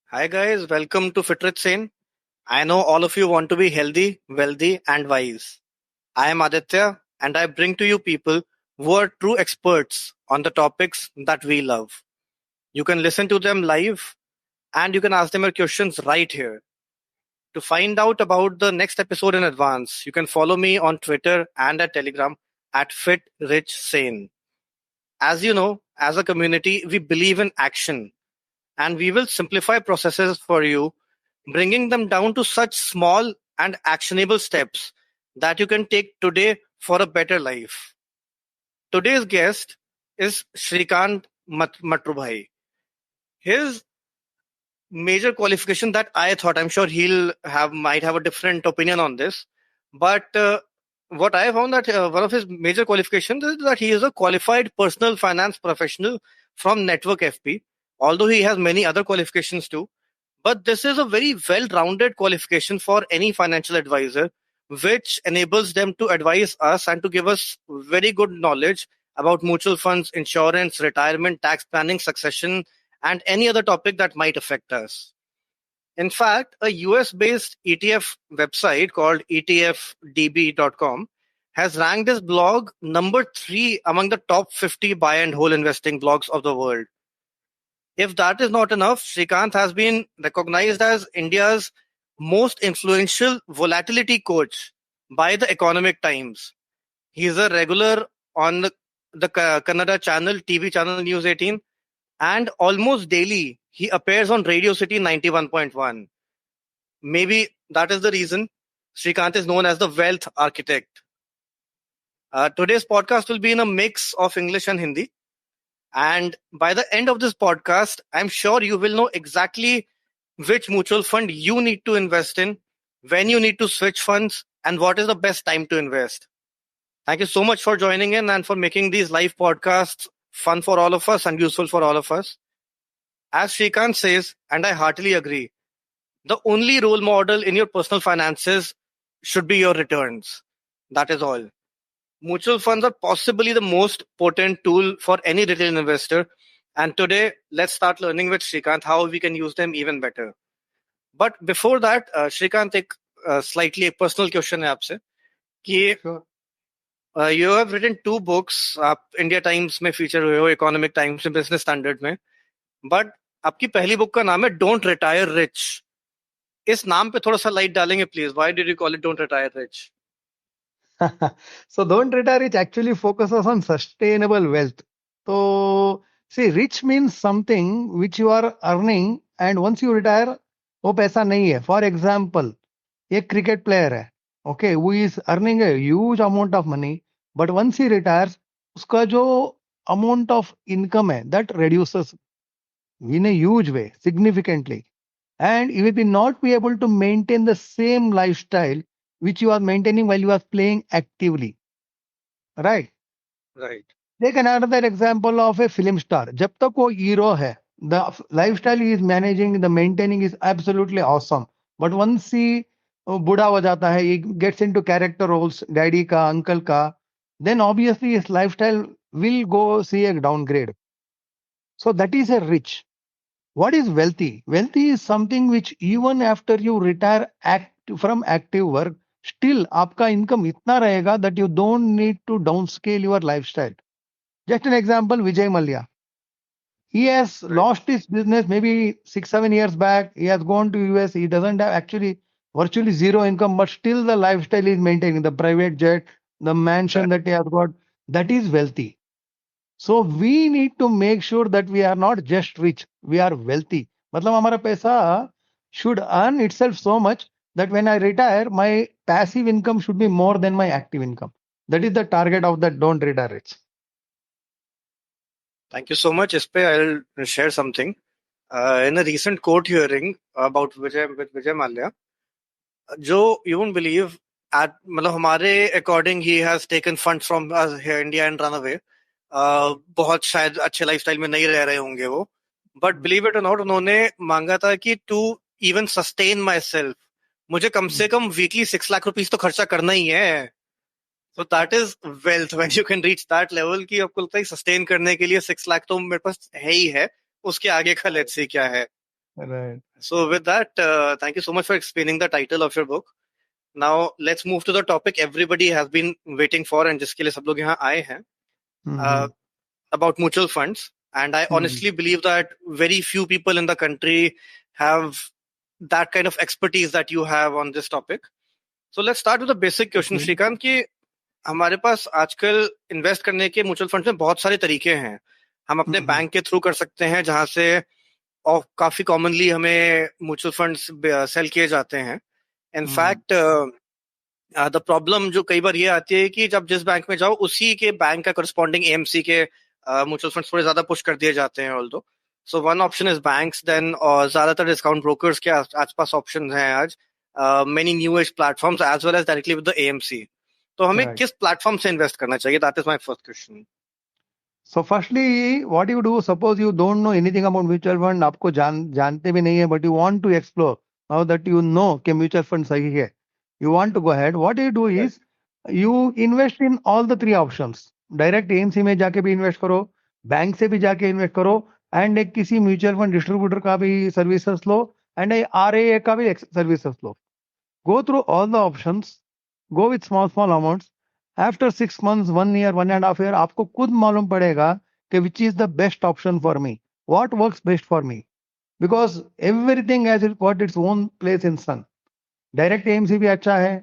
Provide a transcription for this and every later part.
Hi guys, welcome to Fitrit Sane. I know all of you want to be healthy, wealthy, and wise. I am Aditya, and I bring to you people who are true experts on the topics that we love. You can listen to them live, and you can ask them your questions right here. To find out about the next episode in advance, you can follow me on Twitter and at Telegram at FitRichSane. As you know, as a community, we believe in action, and we will simplify processes for you, bringing them down to such small and actionable steps that you can take today for a better life. Today's guest is Shrikant Matrubhai. His major qualification that I thought, I'm sure he'll have might have a different opinion on this, but what I found that one of his major qualifications is that he is a qualified personal finance professional from Network FP, although he has many other qualifications too. But this is a very well rounded qualification for any financial advisor, which enables them to advise us and to give us very good knowledge about mutual funds, insurance, retirement, tax planning, succession, and any other topic that might affect us. In fact, a US based ETF website called etfdb.com has ranked this blog number 3 among the top 50 buy and hold investing blogs of the world. If that is not enough, Shrikant has been recognized as India's most influential volatility coach by the Economic Times. He is a regular on the Kannada channel, TV channel News 18, and almost daily he appears on Radio City 91.1. Maybe that is the reason Shrikant is known as the wealth architect. Today's podcast will be in a mix of English and Hindi. And by the end of this podcast, I'm sure you will know exactly which mutual fund you need to invest in, when you need to switch funds, and what is the best time to invest. Thank you so much for joining in and for making these live podcasts fun for all of us and useful for all of us. As Shrikant says, and I heartily agree, the only role model in your personal finances should be your returns. That is all. Mutual funds are possibly the most potent tool for any retail investor. And today, let's start learning with Shrikant how we can use them even better. But before that, Shrikant, एक slightly एक personal question है आपसे कि Sure. you have written 2 books. आप India times में feature हुए हो, economic times में, बिजनेस स्टैंडर्ड में. बट आपकी पहली बुक का नाम है डोंट रिटायर रिच. इस नाम पे थोड़ा सा लाइट डालेंगे please. Why did you call it don't retire rich? So don't retire rich actually focuses on sustainable wealth. So see, rich means something which you are earning and once you retire, वो पैसा नहीं है. For example, एक cricket player है, okay, who is earning a huge amount of money, but once he retires, उसका जो amount of income है, that reduces in a huge way, significantly. And you will not be able to maintain the same lifestyle which you are maintaining while you are playing actively. Right? Right. Take another example of a film star. जब तक वो hero है, the lifestyle he is managing, the maintaining is absolutely awesome. But once he बूढ़ा हो जाता है, he gets into character roles, daddy का, uncle का, then obviously his lifestyle will go see a downgrade. So that is a rich. What is wealthy? Wealthy is something which even after you retire from active work, still आपका income इतना रहेगा that you don't need to downscale your lifestyle. Just an example, Vijay Mallya. He has lost his business maybe 6, 7 years back. He has gone to US. He doesn't have actually virtually zero income, but still the lifestyle is maintaining. The private jet, the mansion that he has got, that is wealthy. So we need to make sure that we are not just rich, we are wealthy. मतलब हमारा पैसा should earn itself so much that when I retire, my passive income should be more than my active income. That is the target of that don't retire rich. Thank you so much. इस पे I'll share something. In a recent court hearing about Vijay Mallya, जो you won't believe, मतलब हमारे according he has taken funds from here India and run away. बहुत शायद अच्छे lifestyle में नहीं रह रहे होंगे वो, बट बिलीव इट और नॉट उन्होंने मांगा था कि to even sustain myself मुझे कम से कम वीकली 6 लाख रुपीज तो खर्चा करना ही है. So that is wealth when you can reach that level कि आपको लगता है सस्टेन करने के लिए 6 लाख तो मेरे पास है ही है, उसके आगे का लेट्स सी क्या है. Right. So with that, thank you so much for explaining the title of your book. Now let's move to the topic everybody has been waiting for and जिसके लिए सब लोग यहाँ आए हैं, Mm-hmm. about mutual funds. And I Mm-hmm. honestly believe that very few people in the country have that kind of expertise that you have on this topic. So let's start with the basic question, Okay. Shrikant, कि हमारे पास आजकल invest करने के mutual fund में बहुत सारे तरीके हैं. हम अपने Mm-hmm. बैंक के थ्रू कर सकते हैं, जहां से और काफी कॉमनली हमें म्यूचुअल फंड्स सेल किए जाते हैं. Mm-hmm. इनफैक्ट द प्रॉब्लम जो कई बार ये आती है कि जब जिस बैंक में जाओ उसी के बैंक का करस्पॉन्डिंग एएमसी के म्यूचुअल फंड्स थोड़े ज्यादा पुश कर दिए जाते हैं. Although so one option is banks, then और ज्यादातर डिस्काउंट ब्रोकर्स के आसपास ऑप्शन हैं आज, many new age platforms as well as directly with the AMC. तो हमें Right. किस प्लेटफॉर्म से इन्वेस्ट करना चाहिए? That is my first question. So firstly, what you do, suppose you don't know anything about mutual fund, आपको जानते भी नहीं है, but you want to explore. Now that you know कि mutual fund सही है, you want to go ahead. What you do is you invest in all the three options. Direct AMC में जाके भी इन्वेस्ट करो, बैंक से भी जाके इन्वेस्ट करो, एंड एक किसी म्यूचुअल फंड डिस्ट्रीब्यूटर का भी सर्विसेज लो, एंड आरए का भी services low. Go through all the options, go with small amounts. After 6 months, 1 year, 1.5 year, आपको खुद मालूम पड़ेगा कि which is the best option for me, what works best for me, because everything has got its own place in sun. Direct AMC भी अच्छा है,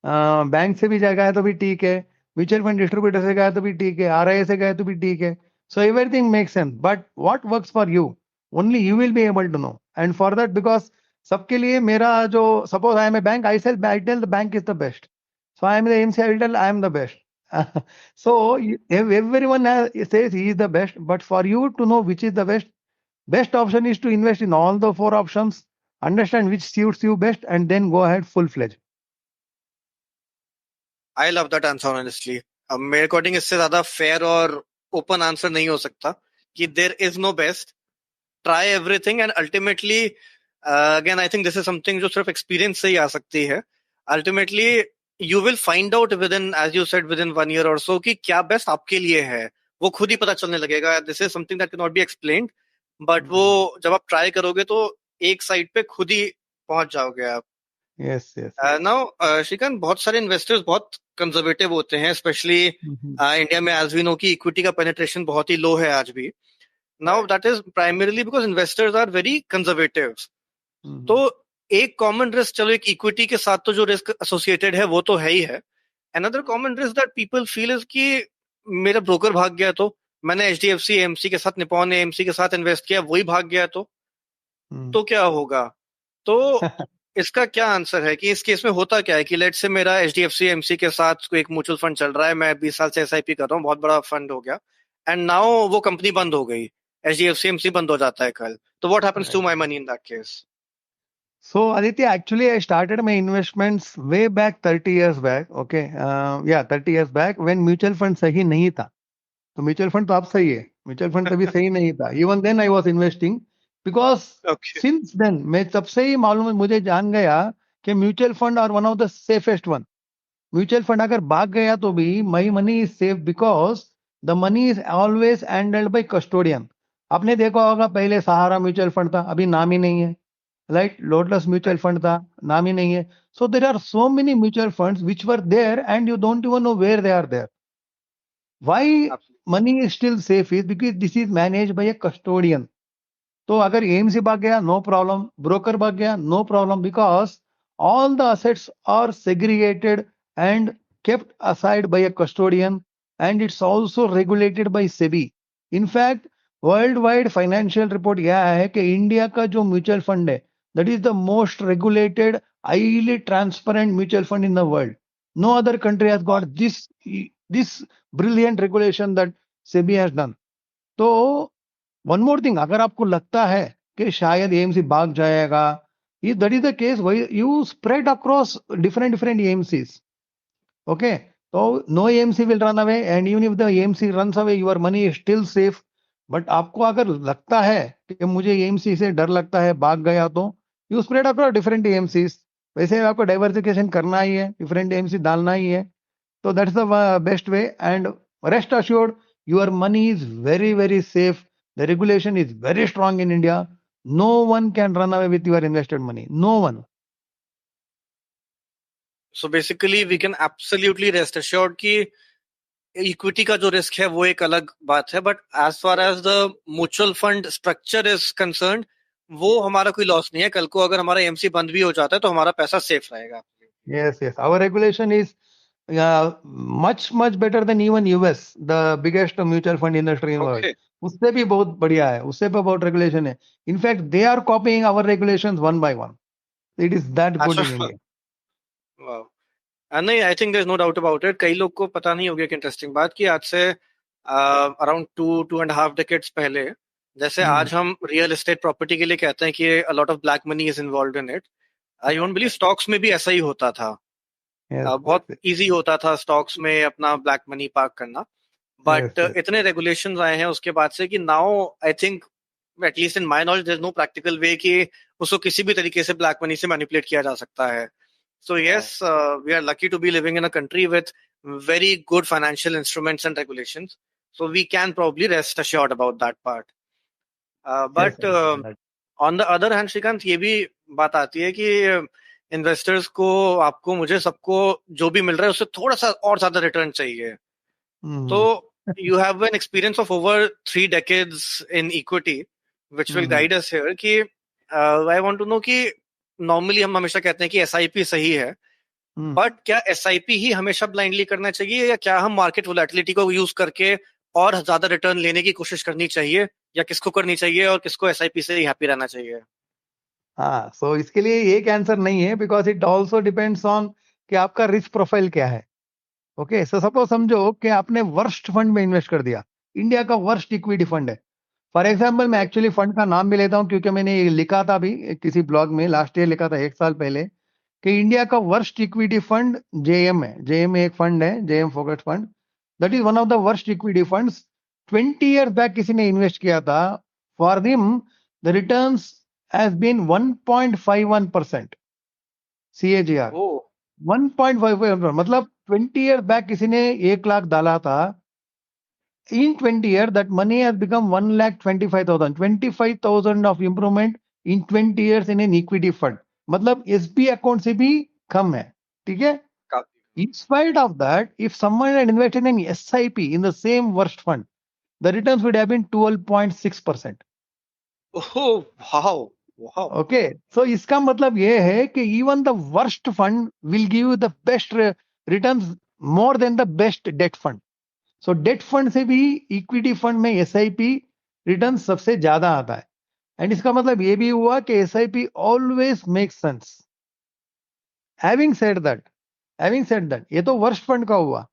bank से भी गया तो भी ठीक है, म्यूचुअल फंड डिस्ट्रीब्यूटर से गया तो भी ठीक है, आरआई से गया तो भी ठीक है. So everything make sense, but what works for you only you will be able to know. And for that, because सबके लिए मेरा जो, suppose I am a bank, I tell the bank is the best, so I am the AMC, I will tell I am the best. So everyone says he is the best, but for you to know which is the best option is to invest in all the four options, understand which suits you best, and then go ahead full-fledged. I love that answer honestly. अब मेरे according इससे ज्यादा fair और open answer नहीं हो सकता कि there is no best. Try everything and ultimately, again I think this is something जो सिर्फ एक्सपीरियंस से ही आ सकती है. Ultimately you will find out within, as you said, within 1 year और सो, कि क्या बेस्ट आपके लिए है. वो खुद ही पता चलने लगेगा. This is something that can not be explained, but वो जब आप ट्राई करोगे तो एक साइड पे खुद ही पहुंच जाओगे आप. Yes, yes. नाउ श्रीकांत, बहुत सारे इन्वेस्टर्स बहुत कंजर्वेटिव होते हैं, स्पेशली इंडिया में. एज वी नो कि इक्विटी का पेनिट्रेशन बहुत ही लो है आज भी. Now that is primarily because investors are very conservative. तो एक कॉमन रिस्क, चलो एक इक्विटी के साथ तो जो रिस्क एसोसिएटेड है वो तो है ही है. Another common risk that people feel is कि मेरा ब्रोकर भाग गया, तो मैंने एचडीएफसी एएमसी के साथ, निपॉन एएमसी के साथ इन्वेस्ट किया, वही भाग गया तो क्या होगा? तो इसका क्या आंसर है कि इस केस में होता क्या है कि लेट से मेरा एचडीएफसी एमसी के साथ कोई एक म्यूचुअल फंड चल रहा है, मैं 20 साल से एसआईपी कर रहा हूँ, बहुत बड़ा फंड हो गया, एंड नाउ वो कंपनी बंद हो गई, एचडीएफसी एमसी बंद हो जाता है कल, तो what happens to my money in that case? So Aditya, actually I started my investments way back 30 years back. Okay, yeah, 30 years back when mutual fund सही नहीं था. तो म्यूचुअल फंड तो आप सही है, म्यूचुअल फंड तभी सही नहीं था. Even then I was investing, because okay. Since then मैं तब से ही मालूम, मुझे जान गया कि mutual fund are one of the safest one. Mutual fund अगर भाग गया तो भी my money is safe, because the money is always handled by custodian. आपने देखा होगा पहले सहारा म्यूचुअल फंड था, अभी नाम ही नहीं है. राइट, लोटस म्यूचुअल फंड था, नाम ही नहीं है. So there are so many mutual funds which were there and you don't even know where they are there. Why money is still safe is because this is managed by a custodian. तो अगर AMC भाग गया no problem, broker भाग गया no problem, because all the assets are segregated and kept aside by a custodian, and it's also regulated by SEBI. In fact, world wide financial report यह है कि India का जो mutual fund है, that is the most regulated, highly transparent mutual fund in the world. No other country has got this brilliant regulation that SEBI has done. तो one more thing, अगर आपको लगता है कि शायद एएमसी भाग जाएगा, if that is the case, why you spread across different AMCs? Okay, so no AMC will run away, and even if the AMC runs away, your money is still safe. But आपको अगर लगता है कि मुझे AMC से डर लगता है, भाग गया, तो you spread across different AMCs. वैसे आपको डाइवर्सिफिकेशन करना ही है, डिफरेंट एएमसी डालना ही है. तो that's the best way, and rest assured your money is very safe. The regulation is very strong in India. No one can run away with your invested money. No one. So basically we can absolutely rest assured कि equity का जो risk है वो एक अलग बात है, but as far as the mutual fund structure is concerned वो हमारा कोई लॉस नहीं है। कल को अगर हमारा एमसी बंद भी हो जाता है तो हमारा पैसा सेफ रहेगा। Yes, yes. Our regulation is much better than even US, the biggest mutual fund industry in the world. Okay, उससे भी बहुत बढ़िया है, उससे भी बहुत रेगुलेशन है. In fact, they are copying our regulations one by one. It is that good in अच्छा, India. वाह। नहीं, I think there is no doubt about it. कई लोग को पता नहीं होगा कि इंटरेस्टिंग बात कि आज से अराउंड 2.5 डेकेड्स पहले, जैसे आज हम रियल एस्टेट प्रॉपर्टी के लिए कहते हैं कि a lot of black money is involved in it, I don't believe stocks में भी ऐसा ही होता था। Yes, बहुत yes, इजी होता था स्टॉक्स में अपना ब्लैक मनी पार्क करना, yes, बट yes. इतने रेगुलेशंस आए हैं उसके बाद से कि now I think at least in my knowledge there is no practical way कि उसको किसी भी तरीके से ब्लैक मनी से मैनिपुलेट किया जा सकता है। So yes, we are lucky to be living in a country with very good financial instruments and regulations. So we can probably rest assured about that part. Yes, But on the other hand, Shrikant, ये भी बात आती है कि investors को, आपको, मुझे, सबको जो भी मिल रहा है उससे थोड़ा सा और ज्यादा रिटर्न चाहिए। तो you have an experience of over 3 decades in equity, which will guide us here कि I want to know कि नॉर्मली हम हमेशा कहते हैं कि एसआईपी सही है, बट क्या एसआईपी ही हमेशा ब्लाइंडली करना चाहिए, या क्या हम मार्केट वोलेटिलिटी को यूज करके और ज्यादा रिटर्न लेने की कोशिश करनी चाहिए, या किसको करनी चाहिए और किसको एसआईपी से ही हैप्पी रहना चाहिए? हाँ, सो इसके लिए एक आंसर नहीं है, because it also depends on कि आपका रिस्क प्रोफाइल क्या है. ओके, सो सपोज समझो कि आपने वर्स्ट फंड में इन्वेस्ट कर दिया, इंडिया का वर्स्ट इक्विटी फंड है. फॉर एग्जाम्पल, मैं एक्चुअली फंड का नाम भी लेता हूं क्योंकि मैंने ये लिखा था अभी किसी ब्लॉग में, लास्ट ईयर लिखा था, 1 साल पहले, कि इंडिया का वर्स्ट इक्विटी फंड जेएम है. जेएम एक फंड है, JM focus fund. That is one of the worst equity funds. 20 years back किसी ने इन्वेस्ट किया था. For them the returns has been 1.51% CAGR. Oh 1.55, मतलब 20 years बैक किसी ने 1 लाख डाला था. In 20 years, that money has become 1,25,000. 25,000 of improvement in 20 years in an equity fund. मतलब SB अकाउंट से भी कम है. ठीक है. काफी। In spite of that, if someone had invested in SIP in the same worst fund, the returns would have been 12.6%. Oh wow, wow. Okay, so इसका मतलब ये है कि even the worst fund will give you the best returns more than the best debt fund. So debt fund से भी equity fund में SIP return सबसे ज्यादा आता है. एंड इसका मतलब ये भी हुआ कि SIP always make sense. Having said that ये तो वर्स्ट फंड का हुआ.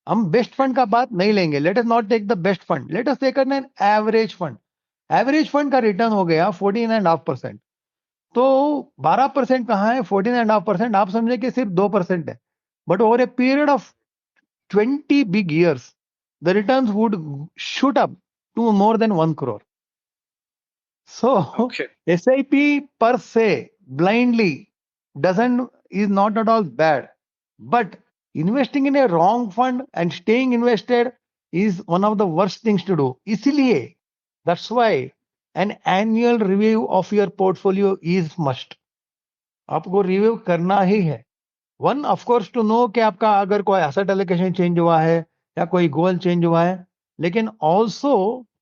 हम बेस्ट फंड का बात नहीं लेंगे. Let us not take the best fund, let us take an average fund. Average fund का रिटर्न हो गया 14.5%. तो 12% कहाँ है, 14.5%. आप समझे कि सिर्फ 2% है, but over a period of 20 big years, the returns would shoot up to more than 1 crore. So Okay. SIP per se blindly is not at all bad, but investing in a wrong fund and staying invested is one of the worst things to do. इसलिए that's why an annual review of your portfolio is must. आपको review करना ही है. One, of course, to know कि आपका अगर कोई asset allocation change हुआ है या कोई गोल चेंज हुआ है, लेकिन also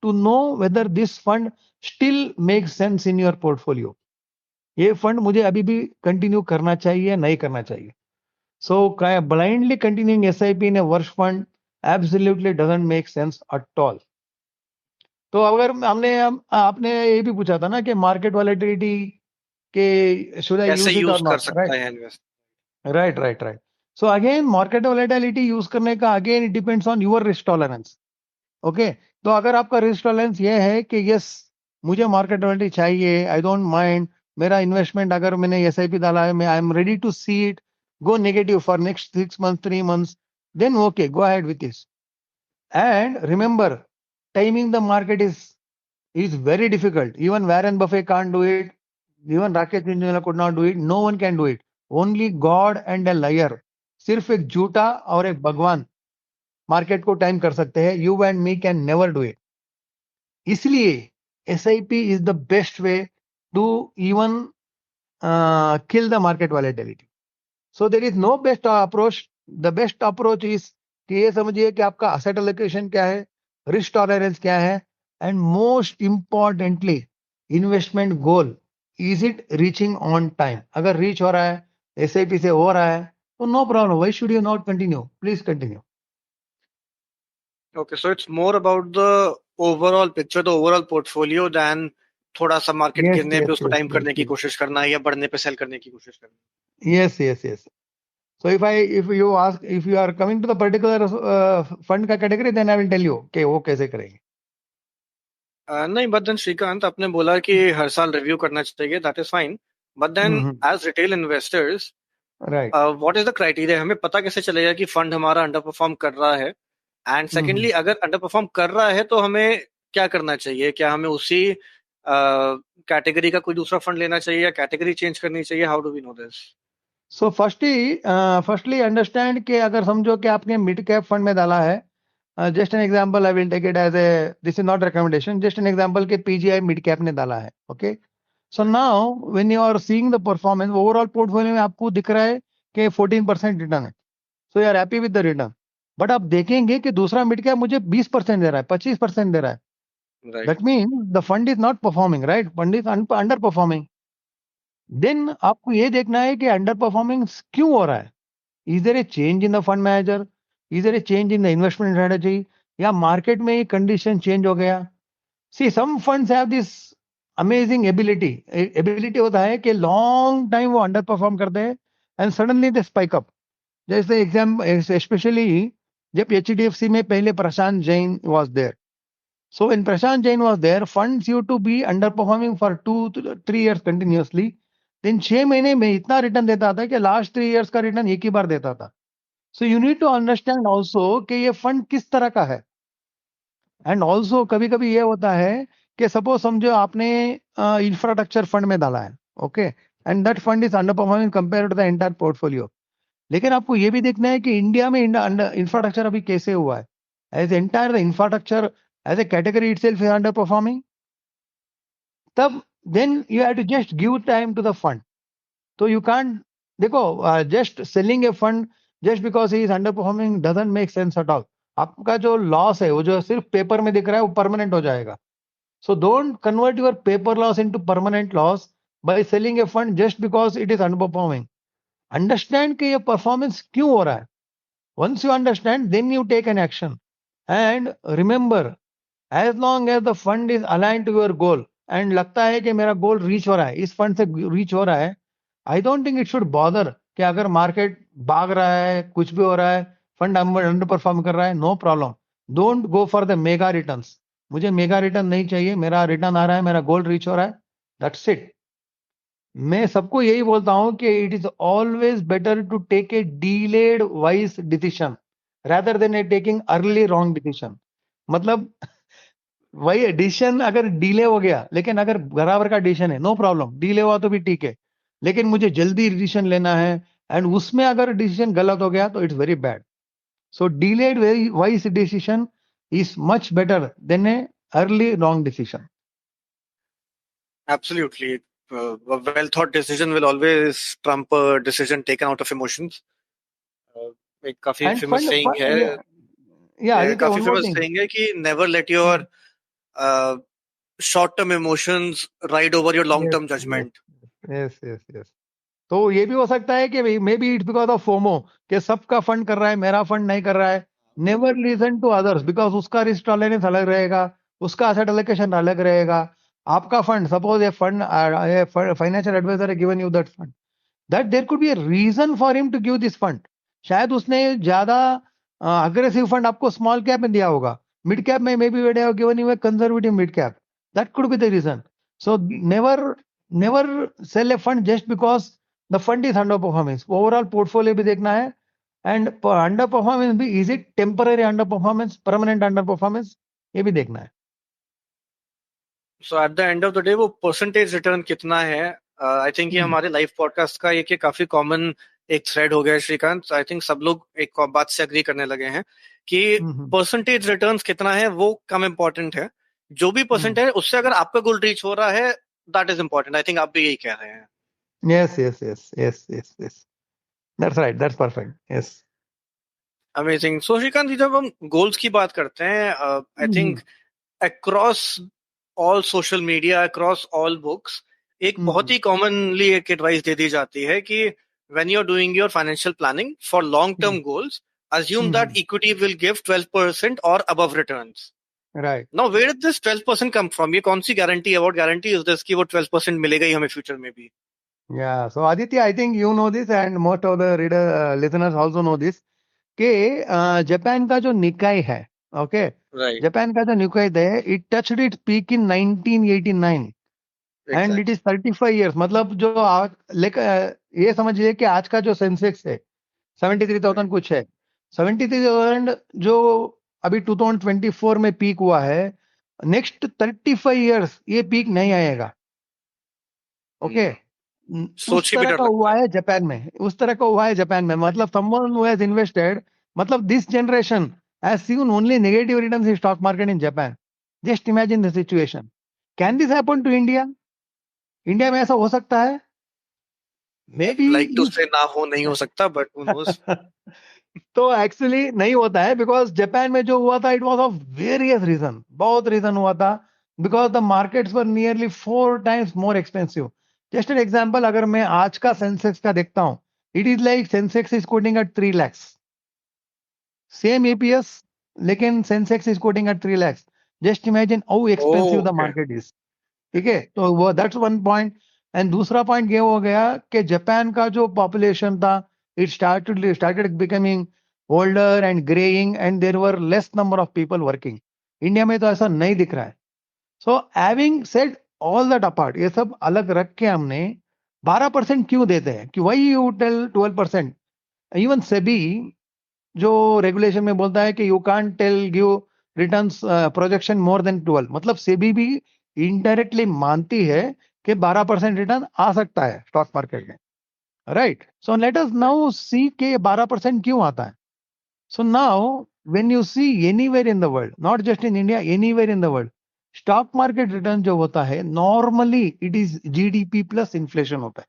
to know whether this fund still make sense in your portfolio. ये फंड मुझे अभी भी कंटिन्यू करना चाहिए, नहीं करना चाहिए. So blindly continuing SIP in a worst fund absolutely doesn't make sense at all. तो अगर आपने ये भी पूछा था ना कि मार्केट वॉलेटिलिटी के शुड आई कैसे यूज इट और यूज कर नॉट, सकता है invest? Right. So again market volatility use करने का, again it depends on your risk tolerance. Okay, तो अगर आपका रिस्क टॉलरेंस ये है कि यस मुझे मार्केट वोलेटिलिटी चाहिए, आई डोंट माइंड, मेरा इन्वेस्टमेंट अगर मैंने एसआईपी डाला है, मैं I am ready to see it go negative for next 6 months 3 months, then okay, go ahead with this. And remember, timing the market is very difficult. Even Warren Buffett can't do it. Even Rakesh Jindal could not do it. No one can do it. Only God and a liar. सिर्फ एक झूठा और एक भगवान market को time कर सकते हैं. You and me can never do it. इसलिए SIP is the best way to even kill the market volatility. So there is no best approach. The best approach is कि ये समझिए कि आपका asset allocation क्या है, risk tolerance क्या है, and most importantly investment goal, is it reaching on time? अगर reach हो रहा है, SIP से हो रहा है, तो no problem. Why should you not continue? Please continue. Okay, so it's more about the overall picture, the overall portfolio than थोड़ा सा मार्केट Yes, गिरने yes, पे उसको yes, टाइम yes, करने की yes. कोशिश करना है या बढ़ने पे सेल करने की कोशिश करना Yes, yes, yes. So if you ask, if you are coming to the particular fund का category, then I will tell you कि वो कैसे करेंगे. है। नहीं, बट देन श्रीकांत, आपने बोला कि हर साल रिव्यू करना चाहिए, that is fine, but then as retail investors Right. What is the criteria? हमें पता कैसे चलेगा कि फंड हमारा अंडर परफॉर्म कर रहा है? एंड सेकेंडली, अगर अंडर परफॉर्म कर रहा है तो हमें क्या करना चाहिए? क्या हमें उसी कैटेगरी का कोई दूसरा फंड लेना चाहिए या कैटेगरी चेंज करनी चाहिए? How do we know this? So firstly understand कि अगर समझो कि आपने मिड कैप फंड में डाला है, just an example, I will take it as a, this is not recommendation, just an example कि पीजीआई मिड कैप ने डाला है, okay. So now when you are seeing the performance, overall portfolio में आपको दिख रहा है कि 14% रिटर्न है, so you are happy with the return. But आप देखेंगे कि दूसरा मिड कैप मुझे 20% दे रहा है, 25% दे रहा है. Right, that means the fund is not performing, right? Fund is under performing. Then आपको ये देखना है कि अंडर परफॉर्मिंग क्यों हो रहा है. Is there a change in the fund manager, is there a change in the investment strategy, या मार्केट में ही कंडीशन चेंज हो गया. See some funds have this amazing ability होता है कि लॉन्ग टाइम वो अंडर परफॉर्म करते हैं and suddenly they spike up. जैसे एग्जाम स्पेशली जब एचडीएफसी में पहले Prashant Jain was there. So when Prashant Jain was there, funds used to be underperforming for 2 to 3 years continuously. Then 6 महीने में इतना रिटर्न देता था कि लास्ट 3 years का रिटर्न एक ही बार देता था. So you need to understand also कि ये फंड किस तरह का है. एंड ऑल्सो कभी कभी ये होता है कि सपोज समझो आपने इंफ्रास्ट्रक्चर फंड में डाला है, okay, and that fund is under performing compare to the entire portfolio. लेकिन आपको ये भी देखना है कि इंडिया में इंफ्रास्ट्रक्चर अभी कैसे हुआ है. As entire the infrastructure as a category itself is under performing, तब then you have to just give time to the fund. तो यू कांट, देखो, just selling a fund just because he is under performing doesn't make sense at all. आपका जो loss है वो जो सिर्फ paper में दिख रहा है वो परमानेंट हो जाएगा. So don't convert your paper loss into permanent loss by selling a fund just because it is under performing. Understand कि ये परफॉर्मेंस क्यों हो रहा है. Once you understand, then you take an action. And remember, as long as the fund is aligned to your goal and लगता है कि मेरा गोल रीच हो रहा है, इस फंड से रीच हो रहा है, I don't think it should bother कि अगर मार्केट भाग रहा है, कुछ भी हो रहा है, फंड अंडर परफॉर्म कर रहा है, no problem. Don't go for the mega returns. मुझे मेगा रिटर्न नहीं चाहिए, मेरा रिटर्न आ रहा है, मेरा गोल रीच हो रहा है, दैट्स इट. मैं सबको यही बोलता हूं कि it is always better to take a delayed wise decision rather than a taking early wrong decision. मतलब वही डिसीजन अगर डिले हो गया, लेकिन अगर बराबर का डिसीजन है, नो प्रॉब्लम, डिले हुआ तो भी ठीक है, लेकिन मुझे जल्दी डिसीजन लेना है एंड उसमें अगर डिसीजन गलत हो गया तो it's very bad. So delayed very wise decision is much better than A early wrong decision. absolutely. A well thought decision will always trump a decision taken out of emotions. एक काफी and famous saying है, या आदित्य, काफी one more famous thing. Saying है कि never let your short term emotions ride over your long yes, term yes, judgement. Yes, yes, yes. तो ये भी हो सकता है कि maybe it's because of FOMO कि सबका फंड कर रहा है, मेरा फंड नहीं कर रहा है. Never listen to others because उसका रिस्क टॉलरेंस अलग रहेगा, उसका एसेट एलोकेशन अलग रहेगा. आपका fund, suppose a fund, financial advisor है given you that fund, that there could be a reason for him to give this fund. शायद उसने ज्यादा अग्रेसिव फंड आपको स्मॉल कैप में दिया होगा, मिड कैप में may be given you a conservative mid cap. That could be the reason. So never sell a fund just because the fund is under performance. Overall portfolio भी देखना है and under performance भी, is it temporary under performance, permanent under performance, ये भी देखना है. So at the end of the day वो percentage return कितना है, आई थिंक ये हमारे लाइव पॉडकास्ट का एक काफी कॉमन एक थ्रेड हो गया है श्रीकांत. आई थिंक सब लोग एक बात से अग्री करने लगे हैं कि परसेंटेज रिटर्न्स कितना है वो कम इंपॉर्टेंट है. जो भी परसेंट है उससे अगर आपका गोल रीच हो रहा है, that is important. I think आप भी यही कह रहे हैं। Yes, yes, yes, yes, yes, yes. That's right. That's perfect. Yes. Amazing. So Shrikant ji, जब हम गोल्स की बात करते हैं, I think Mhm. Across all social media, across all books, एक बहुत Mhm. ही कॉमनली एक एडवाइस दे दी जाती है कि when you are doing your financial planning for long term Mhm. Goals, assume that Mhm. equity will give 12% or above returns. Right. Now where did this 12% come from? ये कौन सी guarantee है, what guarantee is this कि वो 12% मिलेगा ही हमें future में भी? Yeah. So Aditya, I think you know this, and most of the listeners also know this. कि जापान का जो निकाय है, ओके, राइट। जापान का जो निकाय है, it touched its peak in 1989 and it exactly. Is 35 years. मतलब जो लेकर ये समझिए कि आज का जो सेंसेक्स है 73,000 कुछ है, 73,000 जो अभी 2024 में पीक हुआ है, नेक्स्ट 35 इयर्स ये पीक नहीं आएगा। ओके, उस सोच के भी तरह डर का हुआ लगता है। है जापान में, उस तरह का हुआ है जापान में। मतलब someone who has invested, मतलब this generation has seen only negative returns in stock market in Japan. Just imagine the situation. Can this happen to India? India में ऐसा हो सकता है? Maybe like to if से ना हो, नहीं हो सकता, बट हु नोस। तो एक्चुअली नहीं होता है, बिकॉज जापान में जो हुआ था it was of various reason, बहुत रीजन हुआ था, because the markets were nearly 4 times more expensive. Just an example, अगर मैं आज का सेंसेक्स का देखता हूं, it is like Sensex is quoting at 3 lakhs, same EPS, लेकिन Sensex is quoting at 3 lakhs। Just imagine how expensive the okay. Market is. ठीक है, तो वो दैट्स वन पॉइंट। एंड दूसरा पॉइंट ये हो गया कि जापान का जो पॉपुलेशन था, it started becoming older and greying and there were less number of people working. India में तो ऐसा नहीं दिख रहा है। So having said all that apart, ये सब अलग रख के हमने 12% क्यों देते हैं, कि why you tell 12%? Even SEBI जो रेगुलेशन में बोलता है कि you can't tell give returns projection more than 12, मतलब सेबी भी इनडायरेक्टली मानती है कि 12% रिटर्न आ सकता है स्टॉक मार्केट में, right? So let us now see के 12% क्यों आता है। So now when you see anywhere in the world, not just in India, anywhere in the world, stock market return जो होता है normally it is GDP plus inflation होता है।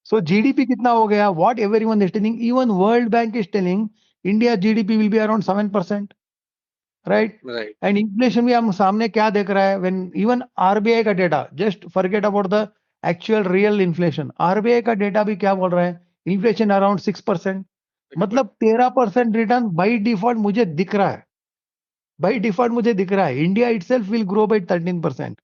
So GDP कितना हो गया, what everyone is telling, even World Bank is telling India GDP will be around 7%, right? Right. And inflation भी हम सामने क्या देख रहा है, व्हेन इवन आरबीआई का data, just forget about the actual real inflation, RBI का डेटा भी क्या बोल रहा है, इन्फ्लेशन अराउंड 6%। मतलब 13% रिटर्न बाई डिफॉल्ट मुझे दिख रहा है, बाई डिफॉल्ट मुझे दिख रहा है। India itself will grow by 13%।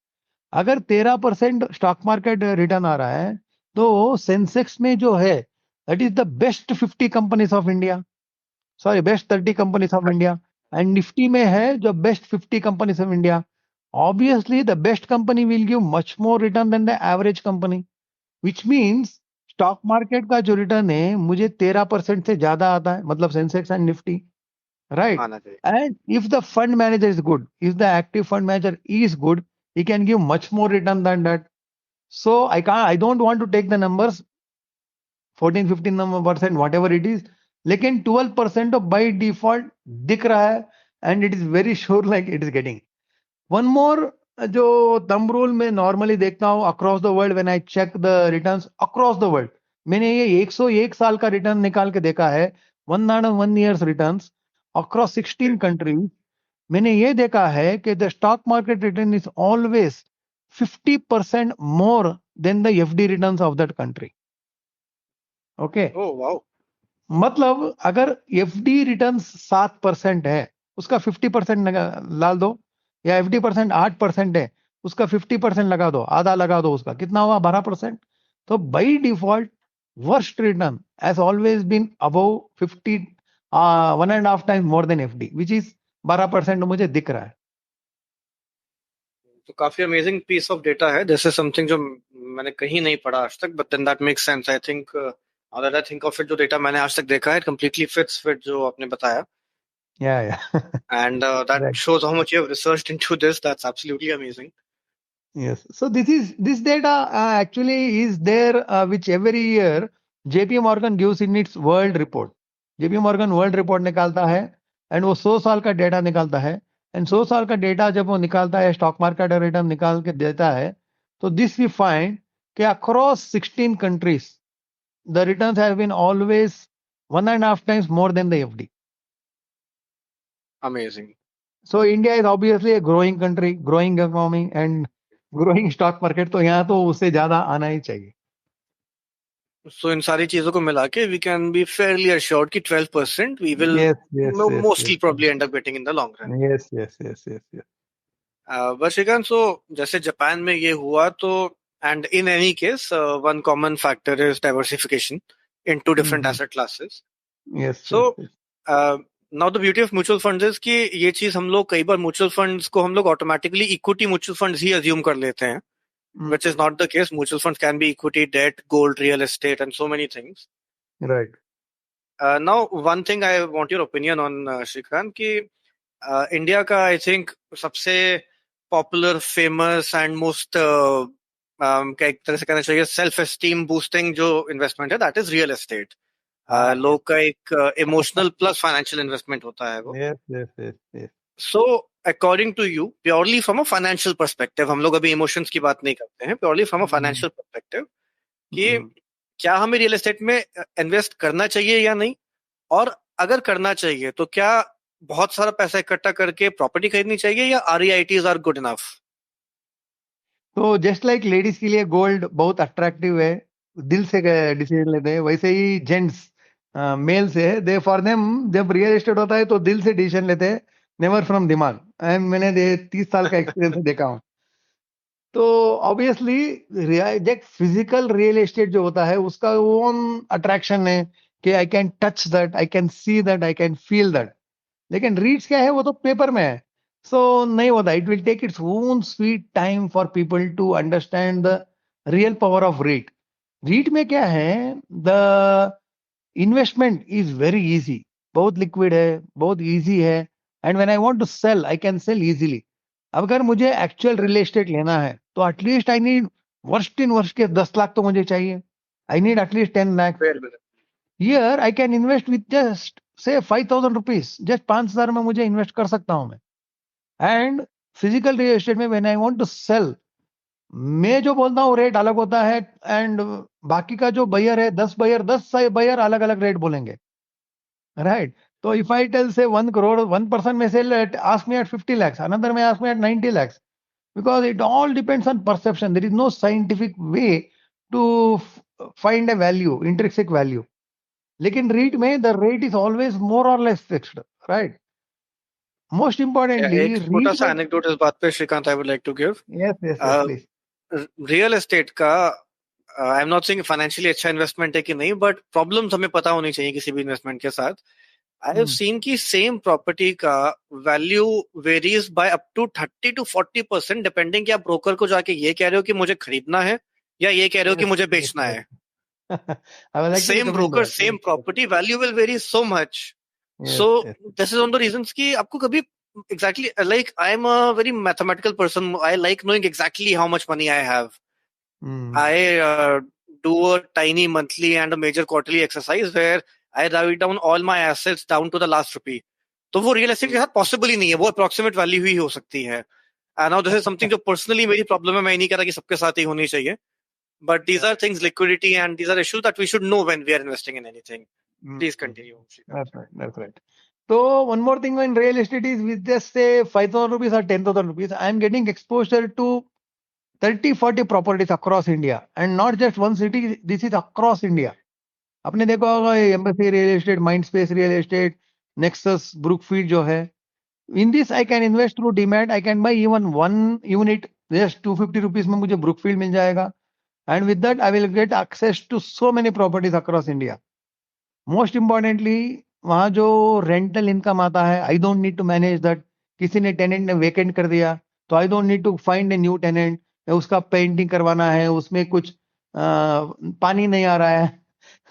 अगर 13% स्टॉक मार्केट रिटर्न आ रहा है, तो सेंसेक्स में जो है that is the best 50 companies of India, sorry best 30 companies of India, and Nifty में है जो best 50 companies of India. Obviously the best company will give much more return than the average company, which means stock market का जो return है मुझे 13% से ज्यादा आता है, मतलब सेंसेक्स एंड निफ्टी, right? आना चाहिए। And if the fund manager is good, if the active fund manager is good, he can give much more return than that. So I don't want to take the numbers 14 15% whatever it is, लेकिन 12% of by default दिख रहा है, and it is very sure like it is getting one more। जो thumb rule में normally देखता हूँ across the world, when I check the returns across the world, मैंने ये 101 साल का रिटर्न निकाल के देखा है, 101 years रिटर्न्स अक्रॉस 16 कंट्रीज। मैंने ये देखा है कि the stock market return is always 50% more than the FD returns of that country. Okay, oh wow. मतलब अगर एफडी रिटर्न 7% है, उसका 50% डाल दो, या एफडी परसेंट 8% है, उसका 50% लगा दो, आधा लगा दो, उसका कितना हुआ, 12%। तो by default worst return has always been above 50, 1.5 times more than FD, which is 12% मुझे दिख रहा है। तो काफी अमेजिंग पीस ऑफ डेटा है। दिस इज समथिंग जो मैंने कहीं नहीं पढ़ा आज तक, but then that makes sense. I think now that I think of it, जो डेटा मैंने आज तक देखा है, completely fits with जो आपने बताया, या and that right. shows how much you have researched into this. That's absolutely amazing. Yes. So this data actually is there, which every year JP Morgan gives in its world report. JP Morgan world report निकालता है, and वो 100 साल का data निकालता है, and 100 साल का data जब वो निकालता है, स्टॉक मार्केट रिटर्न निकाल के देता है, So this we find कि across 16 countries, the returns have been always 1.5 times more than the FD. Amazing. So India is obviously a growing country, growing economy and growing stock market. तो यहाँ तो उससे ज्यादा आना ही चाहिए. So इन सारी चीजों को मिला के we can be fairly assured कि 12% we will mostly probably end up getting in the long run. Yes. But Shrikant, so जैसे जापान में ये हुआ तो and in any case one common factor is diversification into different asset classes. Yes. So now the beauty of mutual funds is कि ये चीज हम लोग कई बार mutual funds को हम लोग automatically equity mutual funds ही assume कर लेते हैं, which is not the case. Mutual funds can be equity, debt, gold, real estate, and so many things. Right. Now, one thing I want your opinion on, Shrikant, कि India का I think सबसे popular, famous and most एक तरह से कहना चाहिए self esteem boosting जो investment है, दैट इज रियल एस्टेट. लोग का एक इमोशनल प्लस फाइनेंशियल इन्वेस्टमेंट होता है वो. Yes. So according to you, purely from a financial perspective, हम लोग अभी इमोशंस की बात नहीं करते हैं, purely from a financial perspective, कि क्या हमें रियल एस्टेट में इन्वेस्ट करना चाहिए या नहीं, और अगर करना चाहिए तो क्या बहुत सारा पैसा इकट्ठा करके प्रॉपर्टी खरीदनी चाहिए या REITs आर गुड इनफ? तो जस्ट लाइक लेडीज के लिए गोल्ड बहुत अट्रैक्टिव है, दिल से डिसीजन लेते हैं, वैसे ही जेंट्स मेल से दे फॉर देम जब रियल एस्टेट होता है तो दिल से डिसीजन लेते हैं, नेवर फ्रॉम दिमाग. एंड मैंने 30 साल का एक्सपीरियंस देखा हूँ. तो ऑब्वियसली फिजिकल रियल एस्टेट जो होता है उसका ओन अट्रैक्शन है कि I can touch that, I can see that, I can feel that. लेकिन रीड्स क्या है, वो तो पेपर में है, सो नहीं होता. It will take its own sweet time for people to understand the real power of REIT. REIT में क्या है, the investment is very easy, बहुत लिक्विड है, बहुत इजी है. And when I want to sell, I can sell easily. अगर मुझे actual real estate लेना है तो एटलीस्ट आई नीड वर्ष के 10 लाख तो मुझे चाहिए. I need at least 10 lakh. Here I can invest with just say 5,000 rupees, just 5,000 में मुझे इन्वेस्ट कर सकता हूं मैं. एंड फिजिकल रियल एस्टेट में when I want to sell, मैं जो बोलता हूँ रेट अलग होता है, एंड बाकी का जो बायर है 10 बायर अलग अलग रेट बोलेंगे, राइट? तो इफ आई टेल से 1 crore, one person may sell at, ask me at 50 lakhs, another may ask me at 90 lakhs, because it all depends on perception. There is no scientific way to find a value, intrinsic value. लेकिन रीट में the rate is always more or less fixed, right? Most importantly, एक छोटा सा anecdote इस बात पे Shrikant I would like to give. yes, please. Real estate का I am not saying financially अच्छा इन्वेस्टमेंट है कि नहीं, बट प्रॉब्लम्स हमें पता होनी चाहिए किसी भी इन्वेस्टमेंट के साथ. आई हैव सीन कि सेम प्रॉपर्टी का value varies by up to 30 to 40% depending कि आप ब्रोकर को जाके ये कह रहे हो कि मुझे खरीदना है या ये कह रहे हो कि मुझे बेचना है. Same broker, same property, value will very so much. So this is one of the reasons कि आपको कभी exactly, like I'm a very mathematical person. I like knowing exactly how much money I have. I do a tiny monthly and a major quarterly exercise where I write down all my assets down to the last rupee. तो वो real estate के साथ possible ही नहीं है, वो approximate value ही हो सकती है. And now this is something जो पर्सनली मेरी प्रॉब्लम है. मैं नहीं कह रहा कि सबके साथ ही होनी चाहिए, but these are things, liquidity and these are issues that we should know when we are investing in anything. Please continue. That's right. So one more thing in real estate is with just say 5,000 rupees or 10,000 rupees, I am getting exposure to 30-40 properties across India, and not just one city. This is across India. आपने देखा होगा Embassy real estate, Mindspace real estate, Nexus, Brookfield जो है. In this I can invest through demat. I can buy even 1 unit just 250 rupees में मुझे Brookfield मिल जाएगा. And with that I will get access to so many properties across India. Most importantly वहां जो rental income आता है, I don't need to manage that. किसी ने टेनेंट ने वेकेंट कर दिया तो I don't need to find a new tenant. उसका पेंटिंग करवाना है, उसमें कुछ पानी नहीं आ रहा है,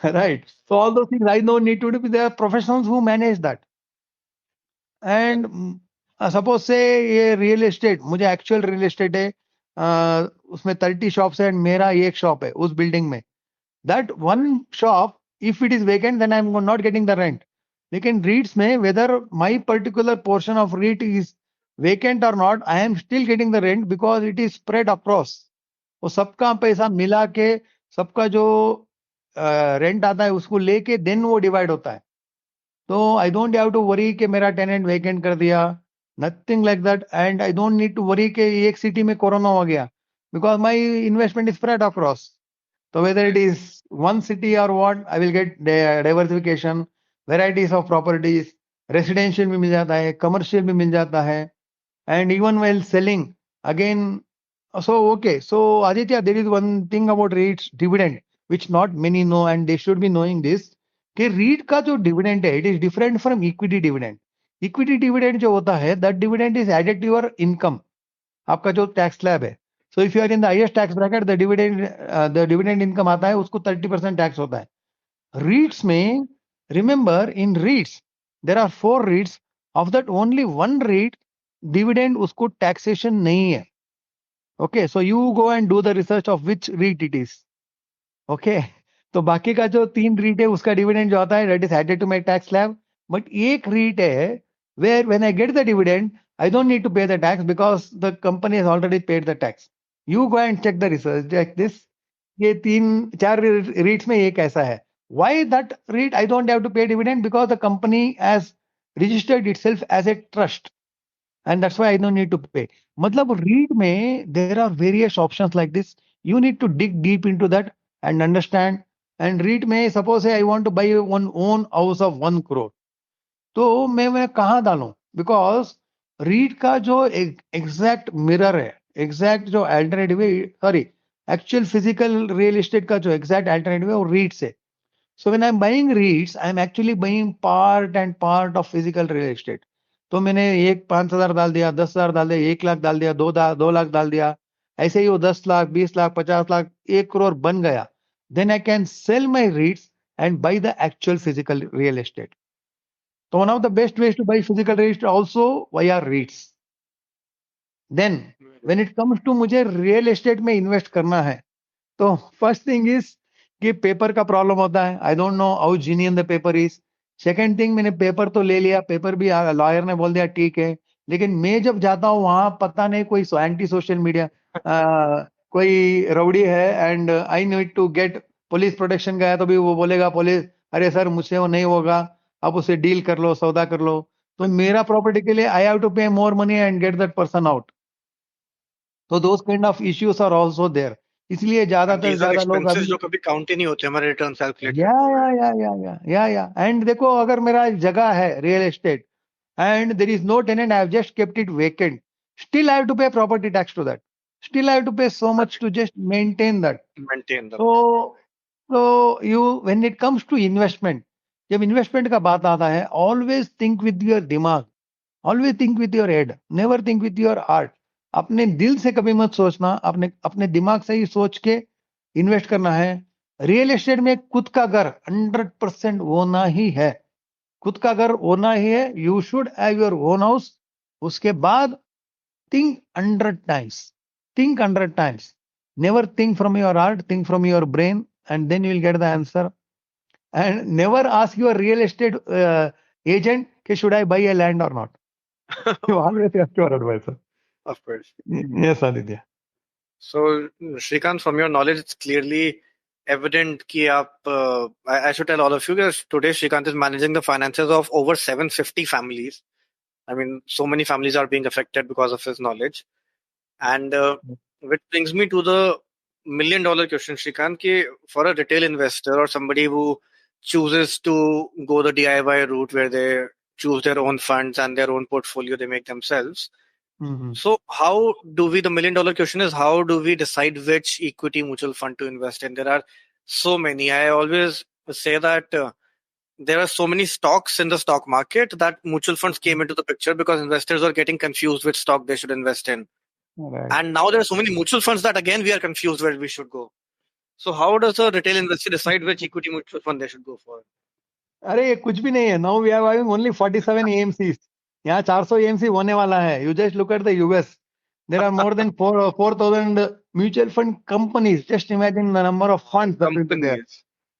right? So all those things I don't need to do. There are professionals who manage that. And suppose say ये रियल एस्टेट, मुझे एक्चुअल रियल एस्टेट है, उसमें 30 शॉप्स है एंड मेरा एक शॉप है उस बिल्डिंग में. That one shop, if it is vacant, then I am not getting the rent. लेकिन REITs में whether my particular portion of REIT is vacant or not, I am still getting the rent because it is spread across. वो सबका पैसा मिला के, सबका जो rent आता है उसको लेके देन वो डिवाइड होता है. तो I don't have to worry कि मेरा टेनेंट वेकेंट कर दिया, nothing like that. And I don't need to worry कि एक सिटी में कोरोना हो गया, because my investment is spread across. So whether it is one city or what, I will get diversification, varieties of properties, residential भी मिल जाता है, commercial भी मिल जाता है, and even while selling, again, so okay, so Aditya, there is one thing about REITs dividend, which not many know, and they should be knowing this, कि REIT का जो dividend है, it is different from equity dividend. Equity dividend जो होता है, that dividend is added to your income, आपका जो tax slab है. So if you are in the highest tax bracket, the dividend income आता है, उसको 30% टैक्स होता है. रीट्स में, remember, in REITs there are 4 REITs, of that only 1 REIT dividend उसको टैक्सेशन नहीं है. Okay, so you go and do the research of which REIT it is. Okay, तो बाकी का जो 3 रीट है उसका डिविडेंड जो आता है, that is added to my tax slab. But एक रीट है where when I get the dividend, I don't need to pay the tax because the company has already paid the tax. You go and check the research, check this. ये 3-4 REITs में एक ऐसा है. Why that REIT I don't have to pay dividend? Because the company has registered itself as a trust, and that's why I don't need to pay. मतलब REIT में there are various options like this. You need to dig deep into that and understand. And REIT में suppose I want to buy one own house of 1 crore. तो मैं कहाँ डालूं? Because REET का जो exact mirror है, exact जो alternative है, sorry, actual physical real estate का जो एग्जैक्ट अल्टरनेटिव है वो रीट्स है. So when I am buying रीट्स, I am actually buying part and part of physical real estate. तो मैंने एक 5,000 डाल दिया, 10,000 डाल दिया, 1 लाख डाल दिया, 2 लाख डाल दिया, ऐसे ही वो 10 लाख, 20 लाख, 50 लाख, 1 करोड़ बन गया. Then I can sell my REITs and buy the actual physical real estate. So one of the best ways to buy physical real estate also via REITs. Then when it comes to मुझे real estate में invest करना है, तो first thing is कि paper का problem होता है. I don't know how जीनियन the paper is. Second thing, मैंने पेपर तो ले लिया, पेपर भी लॉयर ने बोल दिया ठीक है, लेकिन मैं जब जाता हूँ वहां पता नहीं कोई एंटी सोशल मीडिया कोई रउडी है, and I need to get police protection. गया तो भी वो बोलेगा पुलिस, अरे सर मुझसे वो नहीं होगा, आप उसे डील कर लो, सौदा कर लो. तो मेरा प्रॉपर्टी के लिए आई have to pay more money and get that person out. तो those kind of issues are also there. इसलिए ज्यादातर ज्यादा लोग अभी, जो कभी काउंट ही नहीं होते हमारे रिटर्न कैलकुलेट. या एंड देखो, अगर मेरा जगह है real estate and there is no tenant, I have just kept it vacant, still I have to pay property tax to that, still I have to pay so much to just maintain that. So you, when it comes to investment, जब investment का बात आता है, always think with your दिमाग, always think with your head, never think with your heart. अपने दिल से कभी मत सोचना, अपने अपने दिमाग से ही सोच के इन्वेस्ट करना है. रियल एस्टेट में खुद का घर 100% होना ही है, खुद का घर होना ही है. You should have your own house. उसके बाद think 100 times, think 100 times. Never think from your heart, think from your brain, and then you will get the answer. And never ask your real estate agent, okay, should I buy a land or not? You always ask your advisor. Of course. Yes, Aditya. So, Shrikant, from your knowledge, it's clearly evident that I should tell all of you that today Shrikant is managing the finances of over 750 families. I mean, so many families are being affected because of his knowledge. And which brings me to the $1,000,000 question, Shrikant, ki for a retail investor or somebody who chooses to go the DIY route where they choose their own funds and their own portfolio they make themselves. So how do we, the $1,000,000 question is, how do we decide which equity mutual fund to invest in? There are so many. I always say that there are so many stocks in the stock market that mutual funds came into the picture because investors are getting confused which stock they should invest in. Right. And now there are so many mutual funds that again we are confused where we should go. So how does a retail investor decide which equity mutual fund they should go for? अरे ये कुछ भी नहीं है. Now we are having only 47 AMCs. यहाँ 400 AMC होने वाला है. You just look at the US. There are more than 4,000 mutual fund companies. Just imagine the number of funds that will be there.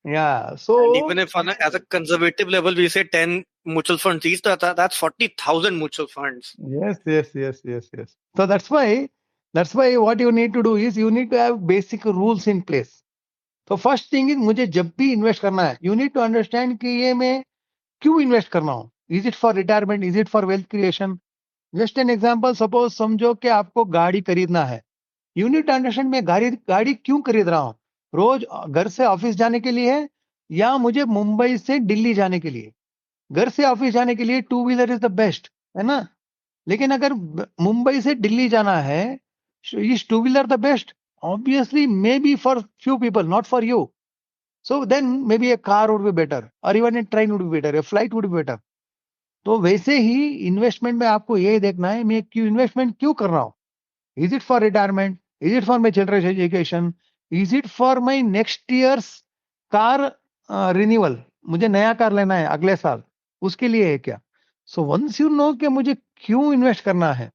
Yeah. So and even if as a conservative level we say 10 mutual funds each, that's 40,000 mutual funds. Yes. So that's why That's why what you need to do is you need to have basic rules in place. So first thing is मुझे जब भी invest करना है, you need to understand कि ये मैं क्यों invest कर रहा हूँ. Is it for retirement? Is it for wealth creation? Just an example, suppose समझो कि आपको गाड़ी खरीदना है. You need to understand मैं गाड़ी क्यों खरीद रहा हूँ. रोज घर से ऑफिस जाने के लिए है या मुझे मुंबई से दिल्ली जाने के लिए. घर से ऑफिस जाने के लिए two wheeler is the best, है ना. लेकिन अगर मुंबई से दिल्ली जाना है, is two wheeler the best? Obviously maybe for few people, not for you. So then maybe a car would be better, और even a train would be better, a flight would be better. तो वैसे ही investment में आपको ये देखना है मैं क्यों इन्वेस्टमेंट क्यों कर रहा हूँ. Is it for retirement? Is it for my children education? Is it for my next years car renewal? मुझे नया कार लेना है अगले साल, उसके लिए है क्या. सो वंस यू नो कि मुझे क्यों इन्वेस्ट करना है,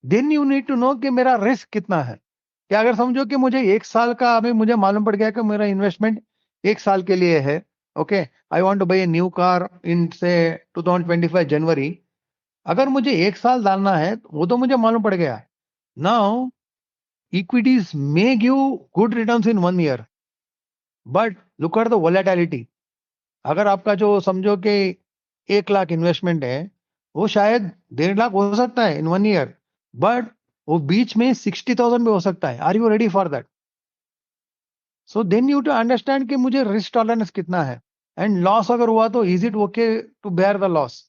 then you need to know कि मेरा रिस्क कितना है. कि अगर समझो कि मुझे एक साल का, अभी मुझे मालूम पड़ गया कि मेरा इन्वेस्टमेंट एक साल के लिए है. Okay, I want to buy a new car in से 2025 जनवरी. अगर मुझे एक साल डालना है वो तो मुझे मालूम पड़ गया. Now equities may give good returns in 1 year, but look at the volatility. अगर आपका जो समझो कि 1 लाख इन्वेस्टमेंट है, वो शायद 1.5 लाख हो सकता है इन 1 year, बट वो बीच में 60,000 भी हो सकता है. Are you ready for that? So then you to understand कि मुझे रिस्क टॉलरेंस कितना है, एंड लॉस अगर हुआ तो is it okay to bear the loss.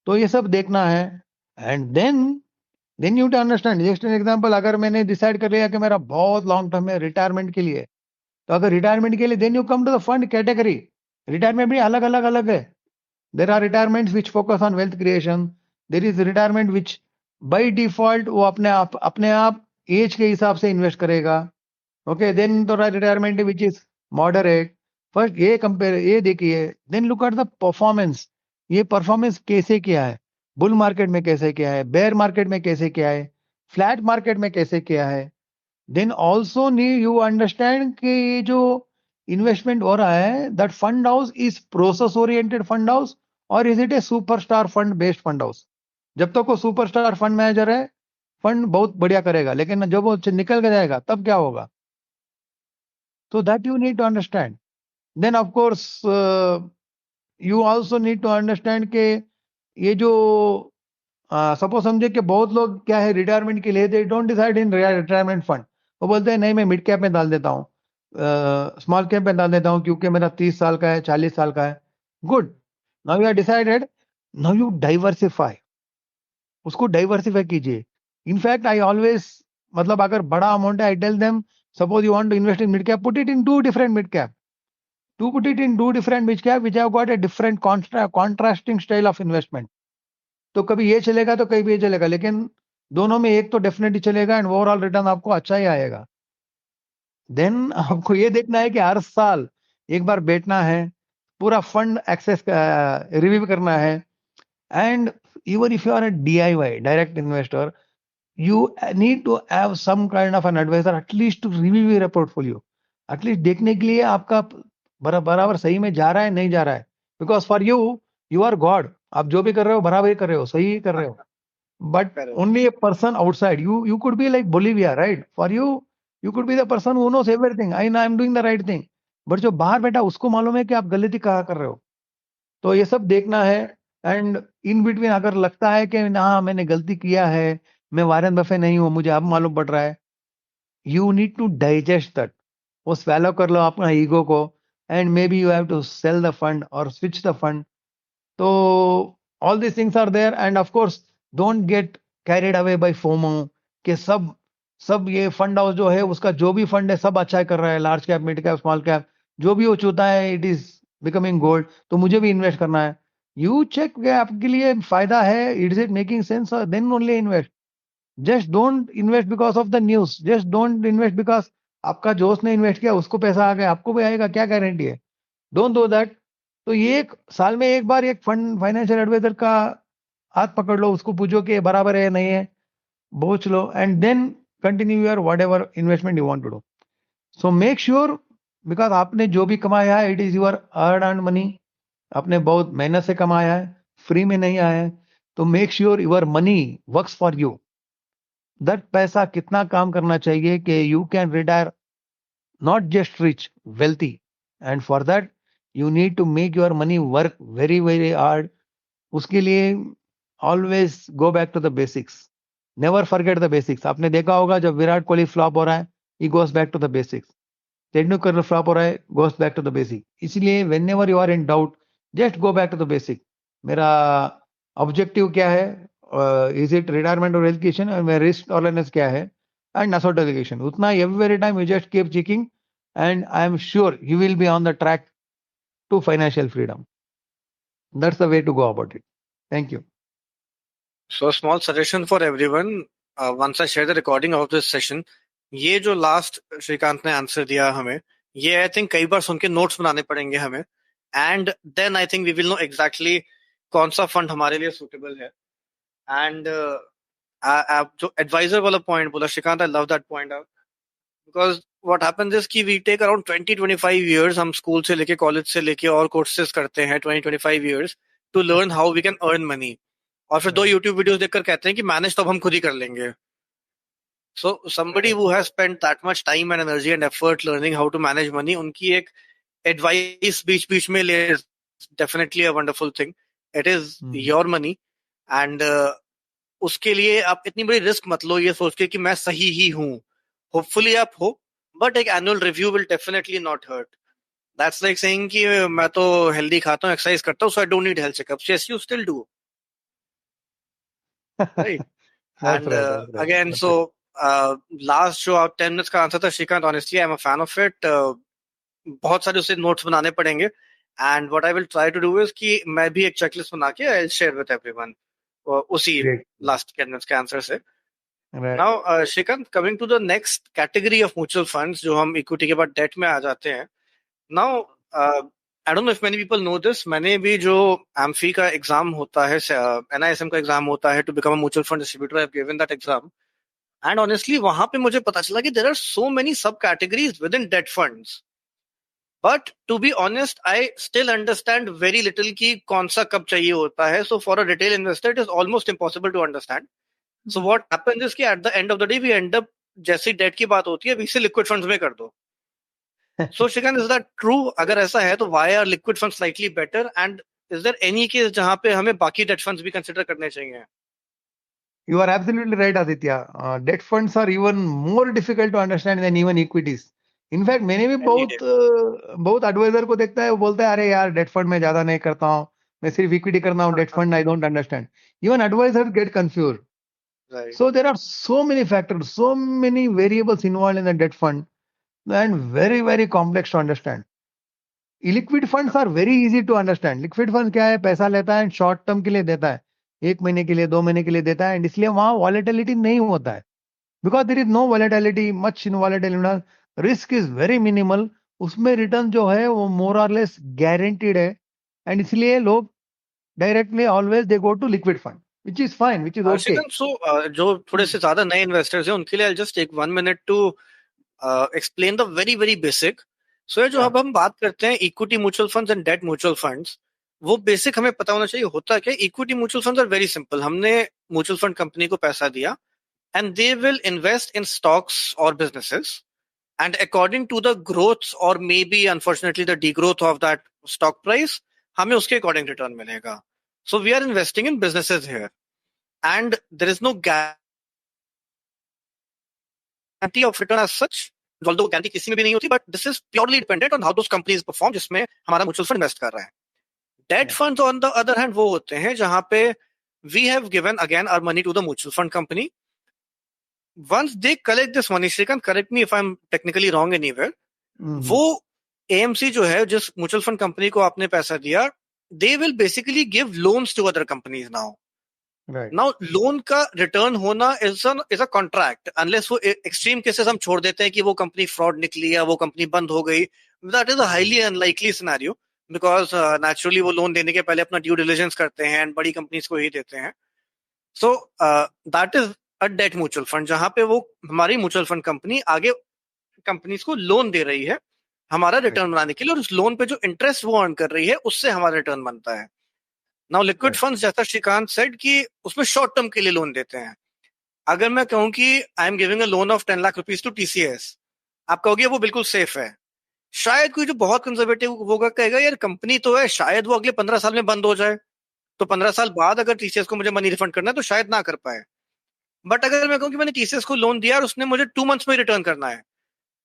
तो ये सब देखना है. And then you to understand. Just an example, अगर मैंने डिसाइड कर लिया कि मेरा बहुत लॉन्ग टर्म है रिटायरमेंट के लिए, तो अगर रिटायरमेंट के लिए then you come to the fund category. Retirement भी अलग अलग अलग है. There are retirement which focus on wealth creation. There is retirement which by default वो अपने आप एज के हिसाब से इन्वेस्ट करेगा. ओके, देन तो retirement which is moderate. First ये कंपेयर, ये देखिए, then look at the performance. ये परफॉर्मेंस कैसे किया है, बुल मार्केट में कैसे किया है, बेयर मार्केट में कैसे किया है, फ्लैट मार्केट में कैसे किया है. Then also need you understand कि ये जो इन्वेस्टमेंट हो रहा है, that fund house is process oriented fund house और is it a superstar fund based fund house. जब तक वो सुपरस्टार फंड मैनेजर है, फंड बहुत बढ़िया करेगा, लेकिन जब वो निकल के जाएगा तब क्या होगा. तो that you need to understand. Then of course you also need to understand के ये जो सपोज समझे कि बहुत लोग क्या है रिटायरमेंट के लिए they don't decide in retirement fund. वो बोलते हैं नहीं मैं मिड कैप में डाल देता हूँ, स्मॉल कैप में डाल देता हूँ क्योंकि मेरा 30 साल का है, 40 साल का है. Good, now you are decided, now you diversify. उसको डाइवर्सिफाई कीजिए. इनफैक्ट आई ऑलवेज, मतलब अगर बड़ा अमाउंट है, I tell them suppose you want to invest in mid cap, put it in 2 different mid cap. To put it in 2 different mid cap which have got a different contrasting style of investment. तो कभी ये चलेगा तो कभी ये चलेगा, लेकिन दोनों में एक तो डेफिनेटली चलेगा एंड ओवरऑल रिटर्न आपको अच्छा ही आएगा. देन आपको ये देखना है कि हर साल एक बार बैठना है, पूरा फंड एक्सेस रिव्यू करना है. And even if you are a DIY direct investor, you need to have some kind of an advisor at least to review your portfolio. At least देखने के लिए आपका बराबर सही में जा रहा है नहीं जा रहा है. Because for you are god. आप जो भी कर रहे हो बराबर ही कर रहे हो, सही ही कर रहे हो. But only a person outside, you could be like Bolivia, right. For you could be the person who knows everything, I am doing the right thing. But जो बाहर बैठा उसको मालूम है कि आप गलती कहाँ कर रहे हो. तो ये सब देखना है. एंड इन बिटवीन अगर लगता है कि ना मैंने गलती किया है, मैं वारेन बफे नहीं हूं, मुझे अब मालूम पड़ रहा है, you need to digest that. वो स्वेलो कर लो अपना ईगो को, and may be you have to sell the fund और स्विच द फंड. तो all this things are there. And of course don't get carried away by FOMO कि सब सब ये फंड हाउस जो है उसका जो भी फंड है सब अच्छा कर रहा है, large cap, mid cap, small cap, जो भी वो चूता है इट इज बिकमिंग गोल्ड, तो मुझे भी इन्वेस्ट करना है. यू चेक आपके लिए फायदा है, it is making sense, then only invest. Just don't invest because of the news. Just don't invest because आपका दोस्त ने इन्वेस्ट किया, उसको पैसा आ गया, आपको भी आएगा, क्या गारंटी है. Don't do that. तो ये एक साल में एक बार एक फंड फाइनेंशियल एडवाइजर का हाथ पकड़ लो, उसको पूछो कि बराबर है नहीं है, पूछ लो, and then continue your whatever investment you want to do. So make sure, because आपने जो भी कमाया है it is your earn money. आपने बहुत मेहनत से कमाया है, फ्री में नहीं आया है. तो make sure your money works for you. That पैसा कितना काम करना चाहिए कि you can retire not just rich, wealthy. And for that, you need to make your money work very, very hard. उसके लिए always go back to the basics. Never forget the basics. आपने देखा होगा जब विराट कोहली फ्लॉप हो रहा है, he goes back to the basics. Tendulkar flop हो रहा है, goes back to the basic. इसलिए whenever you are in doubt, just go back to the basic. मेरा ऑब्जेक्टिव क्या है? इज इट रिटायरमेंट और एजुकेशन और मेरा रिस्क टॉलरेंस क्या है? एंड असॉट एजुकेशन उतना every time you just keep checking and I am sure you will be on the track to financial freedom. That's the way to go about it. Thank you. So a small suggestion for everyone, once I share the recording of this session, ये जो last Shrikant ने answer दिया हमें, ये I think कई बार सुन के notes बनाने पड़ेंगे हमें, and then I think we will know exactly कौन सा फंड हमारे लिए सूटेबल है. एंड आप जो एडवाइजर वाला पॉइंट बोला Shrikant, I love that point out, because what happens is कि वी टेक अराउंड 20-25 years, हम स्कूल से लेके कॉलेज से लेके और कोर्सेज करते हैं 20-25 years to learn how we can earn money, और फिर 2 YouTube वीडियोस देखकर कहते हैं कि मैनेज तो अब हम खुद ही कर लेंगे. So somebody who has spent that much time and energy and effort learning how to manage money, उनकी एक advice बीच में ले is definitely a wonderful thing. It is your money and उसके लिए आप इतनी बड़ी रिस्क मत लो ये सोच के कि मैं सही ही हूँ. Hopefully आप हो, but एक annual review will definitely not hurt. That's like saying कि मैं तो healthy खाता हूँ, exercise करता हूँ, so I don't need health checkups. Yes, you still do. Right? That's And right. again, That's so last जो आप 10 minutes का आंसर था Shrikant, honestly I am a fan of it. बहुत सारे उससे नोट्स बनाने पड़ेंगे, and what I will try to do is कि मैं भी एक चेकलिस्ट बना के I will share with everyone उसी great. लास्ट 10 minutes के आंसर से. Right. Now Shrikant, coming to the next category of mutual funds, जो हम इक्विटी के बाद डेट में आ जाते हैं. Now I don't know if many people know this, मैंने भी जो एमफी का एग्जाम होता है, एनआईएसएम का एग्जाम होता है to become a mutual fund distributor, I have given that exam. And honestly, वहां पे मुझे पता चला कि there are so many subcategories within debt funds. But to be honest, I still understand very little कि कौन सा कब चाहिए होता है. So for a retail investor, it is almost impossible to understand. So what happens is कि at the end of the day, we end up जैसे debt की बात होती है, इसे liquid funds में कर दो. So Shrikant, is that true? अगर ऐसा है तो why are liquid funds slightly better? And is there any case जहां पे हमें बाकी debt funds भी consider करने चाहिए? You are absolutely right, Aditya. Debt funds are even more difficult to understand than even equities. In fact मैंने भी बहुत एडवाइजर को देखता है, वो बोलता है अरे यार डेट फंड में ज्यादा नहीं करता हूँ, मैं सिर्फ इक्विटी करना हूँ, debt fund I don't understand. Even adviser get confuse. So there are so many factors, so many variables involved in the debt fund, and very, very complex to understand. Illiquid funds are very easy to understand. Liquid funds क्या है? पैसा लेता है, short term के लिए देता है, 1 महीने के लिए, 2 महीने के लिए देता है, एंड इसलिए वहां वॉलेटिलिटी नहीं होता है. Because there is no volatility, much in volatility, risk is very minimal. उसमें रिटर्न जो है वो मोर और लेस गारंटीड है, एंड इसलिए लोग directly always they go to liquid fund, which is fine, which is okay. So, जो थोड़े से ज्यादा नए इन्वेस्टर्स हैं उनके लिए I'll just take 1 minute to explain the very very basic. So जो अब हम बात करते हैं equity mutual funds and debt mutual funds, वो बेसिक हमें पता होना चाहिए होता क्या. Equity mutual funds are very simple. हमने म्यूचुअल फंड कंपनी को पैसा दिया and they will invest in stocks और businesses, and according to the growth और may be unfortunately the degrowth of that stock price, हमें उसके अकॉर्डिंग रिटर्न मिलेगा. So we are investing in businesses here, and there is no guarantee of return as such. Although guarantee किसी में भी नहीं होती, but this is purely dependent on how those companies perform जिसमें हमारा mutual fund invest कर रहा है. Debt funds on the other hand वो होते हैं जहां पे we have given again our money to the mutual fund company. Once they collect this money, Shrikant, correct me if I'm technically wrong anywhere, वो AMC जो है, जिस mutual fund company को आपने पैसा दिया, they will basically give loans to other companies now. Right. Now loan का return होना is a contract, unless वो extreme cases हम छोड़ देते हैं कि वो कंपनी fraud निकली या वो कंपनी बंद हो गई. That is a highly unlikely scenario because naturally वो लोन देने के पहले अपना due diligence करते हैं and बड़ी कंपनीज को ही देते हैं. So that is a debt mutual fund जहां पे वो हमारी mutual fund कंपनी आगे कंपनीज को लोन दे रही है हमारा रिटर्न बनाने के लिए, और उस लोन पे जो इंटरेस्ट वो अर्न कर रही है उससे हमारा रिटर्न बनता है. नाउ लिक्विड फंड्स, जैसा श्रीकांत सेड कि उसमें शॉर्ट टर्म के लिए लोन देते हैं. अगर मैं कहूं कि I am giving a loan of 10 lakh rupees to TCS, आप कहोगे वो बिल्कुल सेफ है। शायद कोई जो बहुत कंजर्वेटिव होगा कहेगा यार कंपनी तो है, शायद वो अगले 15 साल में बंद हो जाए, तो 15 साल बाद अगर टीसीएस को मुझे मनी रिफंड करना है तो शायद ना कर पाए। बट अगर मैं कहूँ कि मैंने टीसीएस को लोन दिया और उसने मुझे 2 मंथ्स में रिटर्न करना है,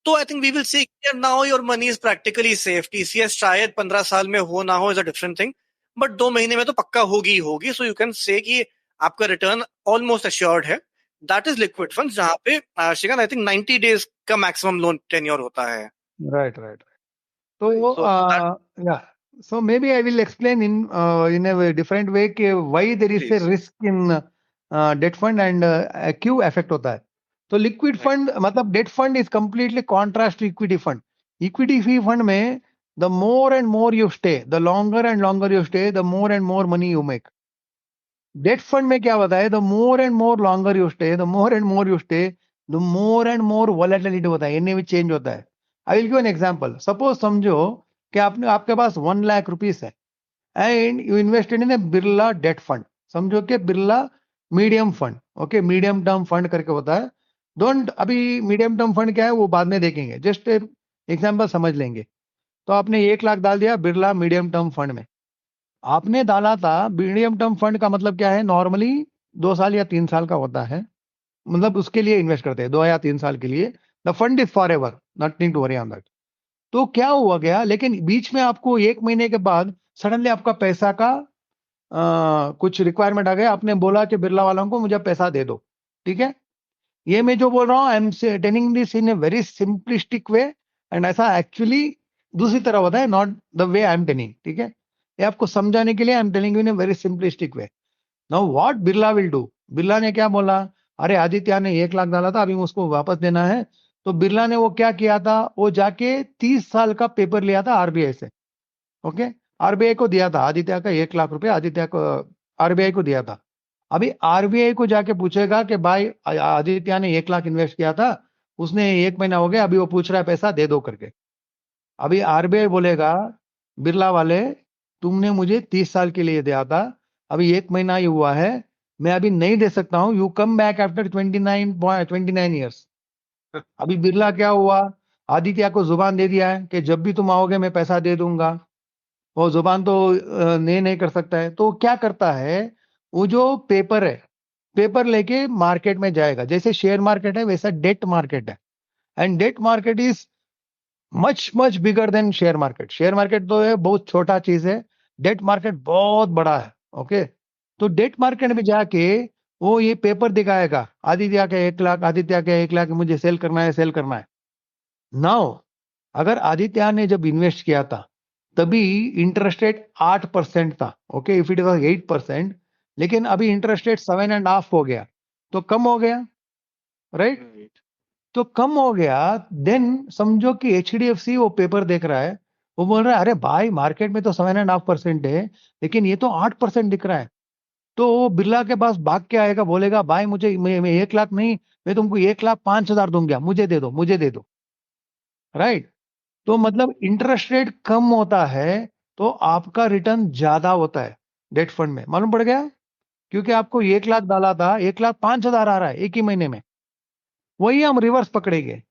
तो I think we will see now your money is practically safe. TCS शायद 15 साल में हो ना हो is a different thing, but 2 महीने में तो पक्का होगी ही होगी। सो यू कैन से कि आपका रिटर्न ऑलमोस्ट अश्योर्ड है। दैट इज लिक्विड फंड्स, जहां पे श्रीकांत आई थिंक 90 days का मैक्सिमम लोन टेन्योर होता है। Right, right. Right. So, So that yeah. So maybe I will explain in a different way कि why there is a please. risk in debt fund and क्यों affect होता है. तो liquid Right. fund मतलब debt fund is completely contrast to equity fund. Equity fund में the more and more you stay, the longer and longer you stay, the more and more money you make. Debt fund में क्या होता है? The more and more longer you stay, the more and more you stay, the more and more volatility होता है, NAV change होता है. I will give an example. Suppose समझो कि आपके पास 1 लाख रुपीस है and you invested in a Birla debt fund. समझो कि Birla medium fund, okay, medium term fund करके होता है. डोंट अभी मीडियम टर्म फंड क्या है वो बाद में देखेंगे, जस्ट एग्जांपल समझ लेंगे. तो आपने 1 लाख डाल दिया बिरला मीडियम टर्म फंड में. आपने डाला था मीडियम टर्म फंड का मतलब क्या है, नॉर्मली 2 साल या 3 साल का होता है, मतलब उसके लिए इन्वेस्ट करते हैं 2 या 3 साल के लिए. The fund is for ever, nothing to worry on that. तो क्या हुआ गया, लेकिन बीच में आपको 1 महीने के बाद सडनली आपका पैसा का कुछ रिक्वायरमेंट आ गया, आपने बोला कि बिरला वालों को मुझे पैसा दे दो. ठीक है, ये मैं जो बोल रहा हूँ I am telling this in a very simplistic way, and ऐसा एक्चुअली दूसरी तरह होता है, not the way I am telling. ठीक है, ये आपको समझाने के लिए I am telling you in a very simplistic way. Now what Birla will do, Birla ने क्या बोला, अरे आदित्य ने 1 लाख डाला था, अभी उसको वापस देना है. तो बिरला ने वो क्या किया था, वो जाके 30 साल का पेपर लिया था आरबीआई से. ओके, आरबीआई को दिया था, आदित्य का 1 लाख रुपए आदित्य को आरबीआई को दिया था. अभी आरबीआई को जाके पूछेगा कि भाई आदित्य ने 1 लाख इन्वेस्ट किया था, उसने 1 महीना हो गया, अभी वो पूछ रहा है पैसा दे दो करके. अभी आरबीआई बोलेगा बिरला वाले, तुमने मुझे 30 साल के लिए दिया था, अभी 1 महीना ही हुआ है, मैं अभी नहीं दे सकता हूं, you come back after 29 years. अभी बिरला क्या हुआ, आदित्य को जुबान दे दिया है कि जब भी तुम आओगे मैं पैसा दे दूंगा. वो जुबान तो नहीं कर सकता है. तो क्या करता है, वो जो पेपर है, पेपर लेके मार्केट में जाएगा. जैसे शेयर मार्केट है वैसा डेट मार्केट है, and debt market is much much bigger than share market. Share market तो है बहुत छोटा चीज है, डेट मार्केट बहुत बड़ा है. ओके, तो डेट मार्केट में जाके वो ये पेपर दिखाएगा, आदित्य के 1 लाख, आदित्य के 1 लाख मुझे सेल करना है, सेल करना है. नाउ अगर आदित्य ने जब इन्वेस्ट किया था तभी इंटरेस्ट रेट 8% था. ओके, इफ इट वॉज 8%, लेकिन अभी इंटरेस्ट रेट 7.5 हो गया, तो कम हो गया, राइट? Right. तो कम हो गया. देन समझो कि एचडीएफसी वो पेपर देख रहा है, वो बोल रहा है अरे भाई मार्केट में तो 7.5% है, लेकिन ये तो 8% दिख रहा है. तो वो बिरला के पास भाग के आएगा, बोलेगा भाई मुझे मैं 1 लाख नहीं, मैं तुमको 1,05,000 दूंगा, मुझे दे दो, मुझे दे दो, राइट? तो मतलब इंटरेस्ट रेट कम होता है तो आपका रिटर्न ज्यादा होता है डेट फंड में, मालूम पड़ गया? क्योंकि आपको 1 लाख डाला था, 1,05,000 आ रहा है एक ही महीने में. वही हम रिवर्स पकड़ेंगे.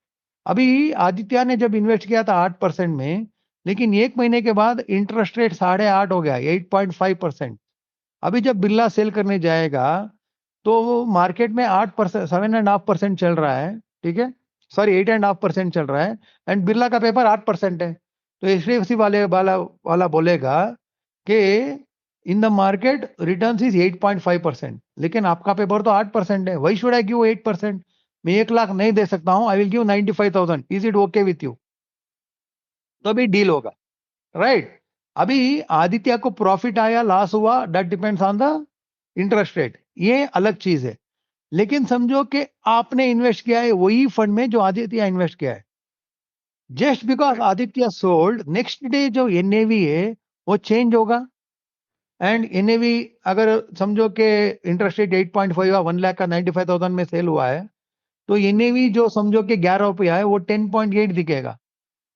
अभी आदित्य ने जब इन्वेस्ट किया था 8% में, लेकिन 1 महीने के बाद इंटरेस्ट रेट 8.5 हो गया, 8.5%. अभी जब बिरला सेल करने जाएगा तो मार्केट में 8%, 7.5% चल रहा है. ठीक है, सॉरी 8.5% चल रहा है, एंड बिरला का पेपर 8% है. तो एचडीएफसी वाला बोलेगा कि in the market return is 8.5%, लेकिन आपका पेपर तो 8% है, वही शुड आई गिव 8%. मैं 1 लाख नहीं दे सकता हूं, I will give 95,000. Is it okay with you? तो अभी डील होगा, राइट? अभी आदित्य को प्रॉफिट आया, लॉस हुआ, that depends on the interest rate, ये अलग चीज है. लेकिन समझो कि आपने इन्वेस्ट किया है वही फंड में जो आदित्य इन्वेस्ट किया है. Just because Aditya sold, next day जो एनएवी है वो चेंज होगा. एंड एनएवी अगर समझो कि इंटरेस्ट रेट 8.5 हुआ, 1 लाख का 95,000 में सेल हुआ है, तो एनएवी जो समझो कि 11 रुपया है वो 10.8 दिखेगा.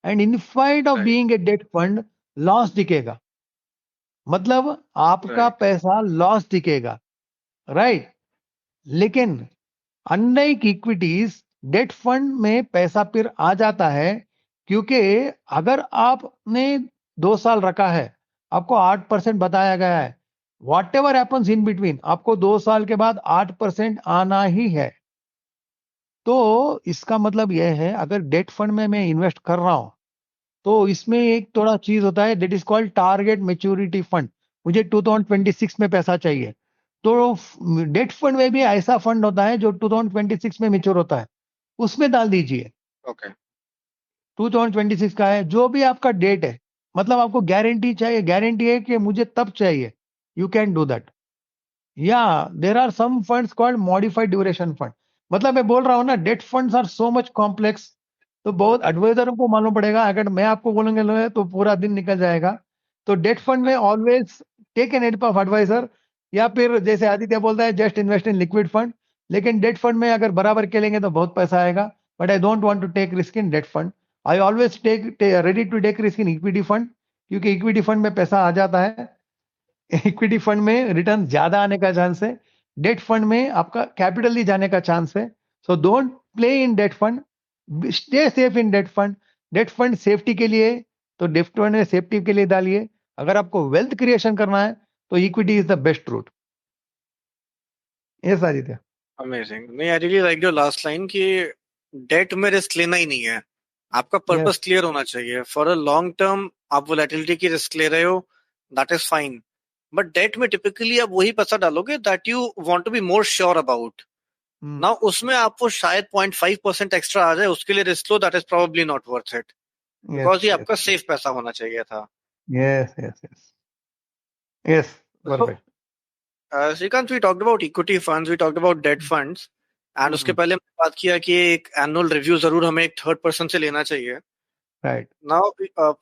And in spite of Right. Being a debt fund loss दिखेगा, मतलब आपका Right. पैसा लॉस दिखेगा, राइट? लेकिन अनलाइक इक्विटीज, डेट फंड में पैसा फिर आ जाता है, क्योंकि अगर आपने 2 साल रखा है, आपको 8% बताया गया है, what ever happens in between, आपको 2 साल के बाद 8% आना ही है। तो इसका मतलब यह है, अगर डेट फंड में मैं इन्वेस्ट कर रहा हूं, तो इसमें एक थोड़ा चीज होता है, that is called target maturity fund. मुझे 2026 में पैसा चाहिए, तो डेट फंड में भी ऐसा फंड होता है जो 2026 में मेच्योर होता है, उसमें डाल दीजिए। ओके 2026 का है, जो भी आपका डेट है, मतलब आपको गारंटी चाहिए, गारंटी है कि मुझे तब चाहिए, यू कैन डू दैट। या there are some funds called modified duration fund. मतलब मैं बोल रहा हूँ ना, debt funds are so much complex, तो बहुत एडवाइजरों को मालूम पड़ेगा। अगर मैं आपको बोलूंगा लो है, तो पूरा दिन निकल जाएगा। तो डेट फंड में always take an help of adviser, या फिर जैसे आदित्य बोलता है, just invest in liquid fund. लेकिन डेट फंड में अगर बराबर खेलेंगे तो बहुत पैसा आएगा, but I don't want to take risk in debt fund. I always take ready to take risk in equity fund, क्योंकि इक्विटी फंड में पैसा आ जाता है। इक्विटी फंड में रिटर्न ज्यादा आने का चांस है, डेट फंड में आपका कैपिटल ही जाने का चांस है। So don't play in debt fund, stay safe in debt fund. Debt fund safety के लिए, तो डेट फंड में सेफ्टी के लिए डालिए। अगर आपको वेल्थ क्रिएशन करना है, तो equity is the best route. ये सारी थे। अमेजिंग। नहीं, I really like your last line कि डेट में रिस्क लेना ही नहीं है, आपका यस। पर्पस क्लियर होना चाहिए। फॉर अ लॉन्ग टर्म आप वोलेटिलिटी की रिस्क ले रहे हो, that is fine, but debt में टिपिकली आप वही पैसा डालोगे that you want to be more sure about. ना उसमें आपको शायद 0.5% एक्स्ट्रा आ जाए, उसके लिए risk low, that is probably not worth it, yes because ये यस आपका सेफ पैसा होना चाहिए था। Yes yes yes yes, So, perfect. Srikanth, we talked about equity funds, we talked about debt funds, and उसके पहले हमने बात किया कि एक एनुअल रिव्यू जरूर हमें एक थर्ड पर्सन से लेना चाहिए। Right. Now,